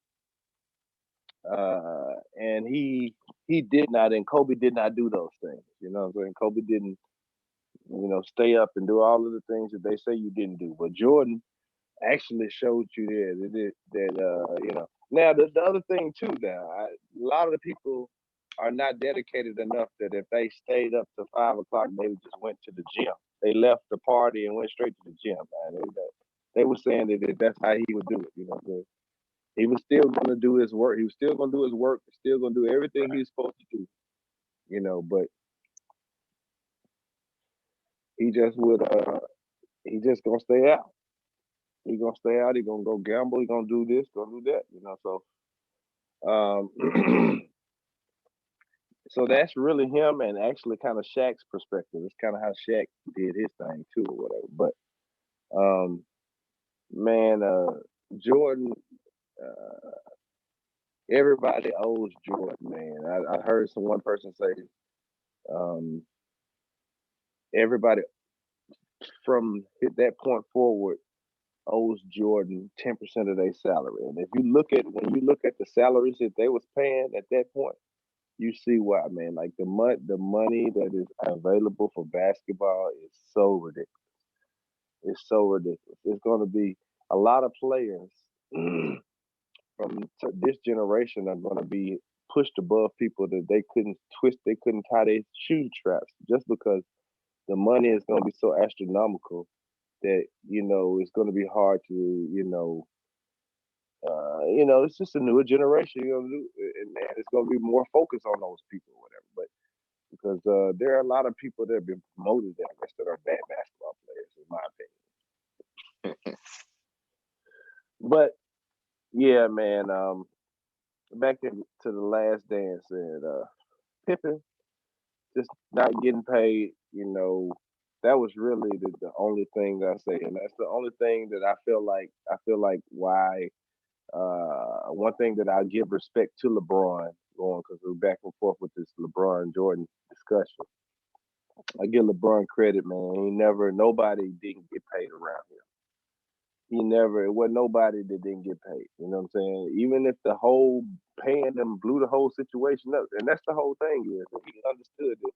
And he did not, and Kobe did not do those things. You know what I'm saying? Kobe didn't, you know, stay up and do all of the things that they say you didn't do. But Jordan actually showed you that you know. Now the other thing too, a lot of the people are not dedicated enough that if they stayed up to 5 o'clock, they just went to the gym. They left the party and went straight to the gym, man. they were saying that that's how he would do it. You know, but he was still going to do his work. He was still going to do his work. Still going to do everything he was supposed to do. You know, but he just would. He just gonna stay out. He gonna stay out. He gonna go gamble. He gonna do this. Gonna do that. You know. So, so that's really him, and actually kind of Shaq's perspective. It's kind of how Shaq did his thing too, or whatever. But man, Jordan. Uh, Everybody owes Jordan, man. I heard one person say, um, everybody from that point forward owes Jordan 10% of their salary. And if you look at when you look at the salaries that they was paying at that point, you see why, man. Like the money that is available for basketball is so ridiculous. It's so ridiculous. It's going to be a lot of players from this generation are going to be pushed above people that they couldn't twist, they couldn't tie their shoe straps just because the money is going to be so astronomical that it's going to be hard to it's just a newer generation. And it's going to be more focused on those people, or whatever. But because there are a lot of people that have been promoted that are bad basketball players, in my opinion. But yeah, man. Back to the Last Dance, and Pippen just not getting paid. That was really the only thing I say, and that's the only thing that I feel like. Why one thing that I give respect to LeBron going because we're back and forth with this LeBron Jordan discussion. I give LeBron credit, man. Nobody didn't get paid around here. It wasn't nobody that didn't get paid. You know what I'm saying? Even if the whole paying them blew the whole situation up, and that's the whole thing is that he understood that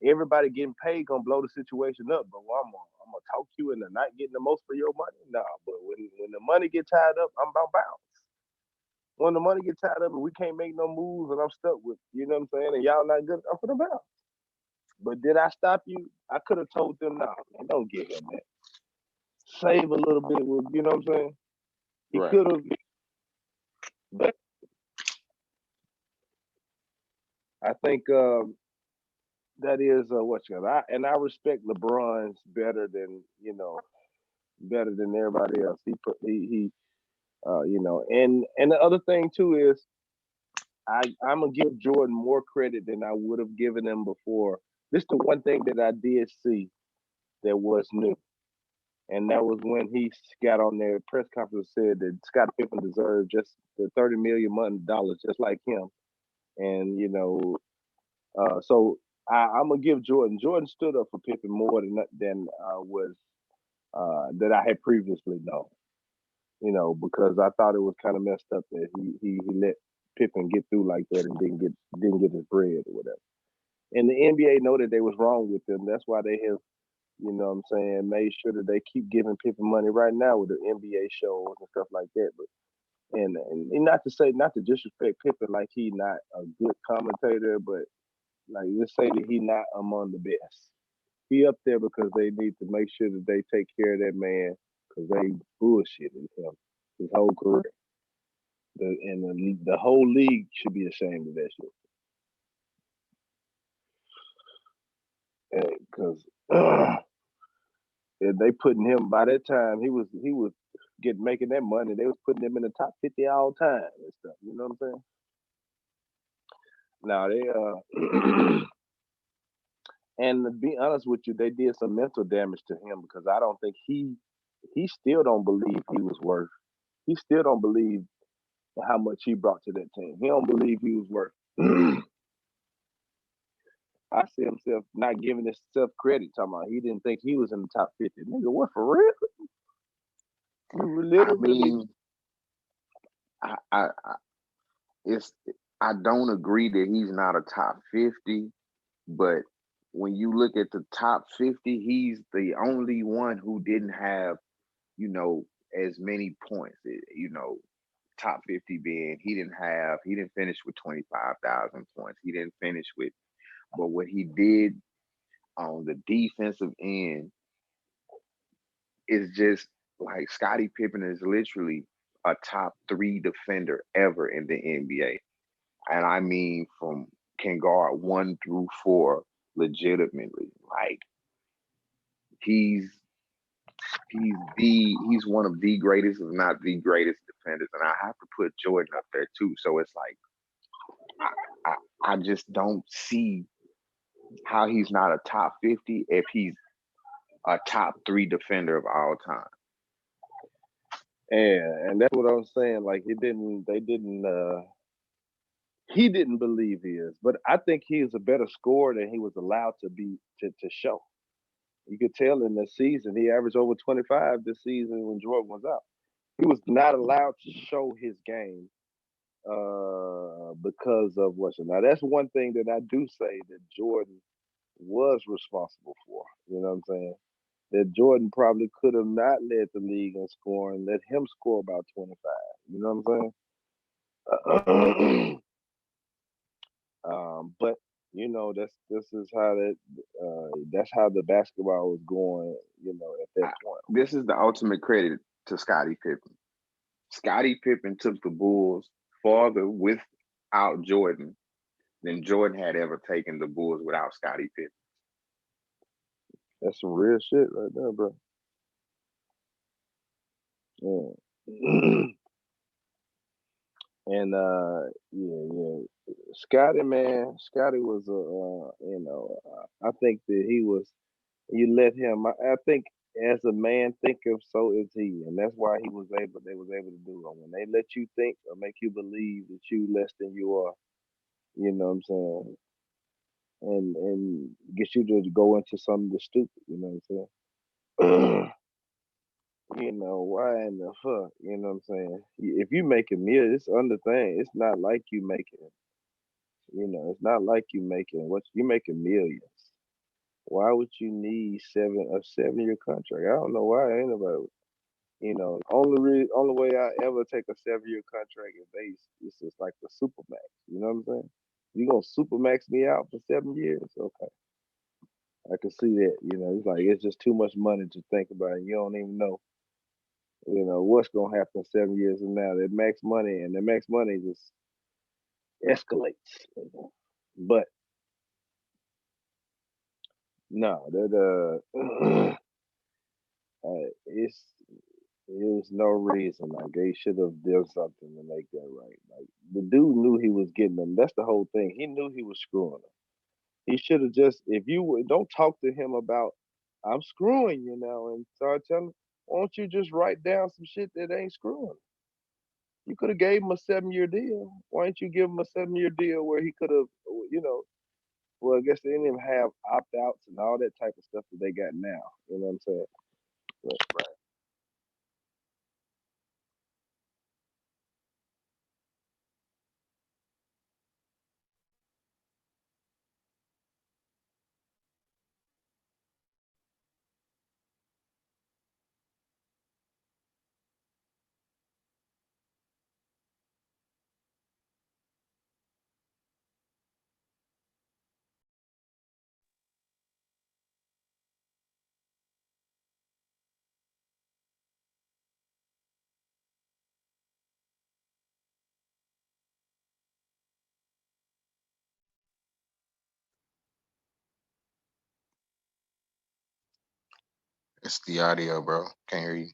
everybody getting paid gonna blow the situation up. But I'm gonna talk to you into not getting the most for your money. Nah, but when the money get tied up, I'm about bounce. When the money get tied up and we can't make no moves and I'm stuck with, you know what I'm saying, and y'all not good, I'm for the bounce. But did I stop you? I could have told them, nah, man, don't give him that. Save a little bit with, you know what I'm saying? He Right. could have, but I think that is what you got. I respect LeBron's better than everybody else. And the other thing too is I'm gonna give Jordan more credit than I would have given him before. This is the one thing that I did see that was new, and that was when he got on their press conference and said that Scott Pippen deserved just the $30 million just like him, and so I'm gonna give Jordan. Jordan stood up for Pippen more than was that I had previously known. Because I thought it was kind of messed up that he let Pippen get through like that and didn't get his bread or whatever. And the NBA know that they was wrong with them. That's why they have, what I'm saying, made sure that they keep giving Pippen money right now with the NBA shows and stuff like that. But and not to disrespect Pippen like he not a good commentator, but like let's say that he not among the best. He up there because they need to make sure that they take care of that man because they bullshitted him his whole career. The whole league should be ashamed of that shit. Because they putting him by that time he was making that money. They was putting him in the top 50 all time and stuff. You know what I'm saying? Now they and to be honest with you, they did some mental damage to him because I don't think he still don't believe he was worth. He still don't believe how much he brought to that team. He don't believe he was worth. I see himself not giving himself credit. Talking about he didn't think he was in the top 50. Nigga, what for real? You I literally. mean, I it's I don't agree that he's not a top 50, but when you look at the top 50, he's the only one who didn't have, as many points. Top 50 being he didn't finish with 25,000 points. He didn't finish with, but what he did on the defensive end is just Like Scottie Pippen is literally a top 3 defender ever in the NBA. And I mean from can guard 1 through 4 legitimately. Like he's he's one of the greatest, if not the greatest defenders. And I have to put Jordan up there too. So it's like I just don't see how he's not a top 50 if he's a top 3 defender of all time. And that's what I'm saying. Like he didn't believe he is, but I think he is a better scorer than he was allowed to be to show. You could tell in the season he averaged over 25 this season when Jordan was out. He was not allowed to show his game because of what's now. That's one thing that I do say that Jordan was responsible for. You know what I'm saying? That Jordan probably could have not led the league in scoring, let him score about 25. You know what I'm saying? But you know this is how that's how the basketball was going. You know at that point. This is the ultimate credit to Scottie Pippen. Scottie Pippen took the Bulls farther without Jordan than Jordan had ever taken the Bulls without Scottie Pippen. That's some real shit right there, bro. Yeah. And Scotty, man, Scotty was I think that he was. You let him. I think as a man thinker, so is he, and that's why he was able. They was able to do it when they let you think or make you believe that you less than you are. You know what I'm saying? And get you to go into something stupid. You know what I'm saying? You know, why in the fuck? You know what I'm saying? If you make a meal, it's under thing. It's not like you making. You know, it's not like you making what you making millions. Why would you need 7 year contract? I don't know why ain't nobody. You know, only way I ever take a 7 year contract is it's just like the supermax. You know what I'm saying? You gonna supermax me out for 7 years? Okay, I can see that. You know, it's like it's just too much money to think about. You don't even know. You know what's gonna happen 7 years from now. That max money and the max money just escalates. You know? But no, that it's there's no reason. Like they should have done something to make that right. Like the dude knew he was getting them. That's the whole thing. He knew he was screwing them. He should have just if you don't talk to him about I'm screwing you now and start telling why don't you just write down some shit that ain't screwing? You could have gave him a 7 year deal. Why didn't you give him a 7 year deal where he could have, you know, well, I guess they didn't even have opt outs and all that type of stuff that they got now. You know what I'm saying? Right. It's the audio, bro. Can't hear you.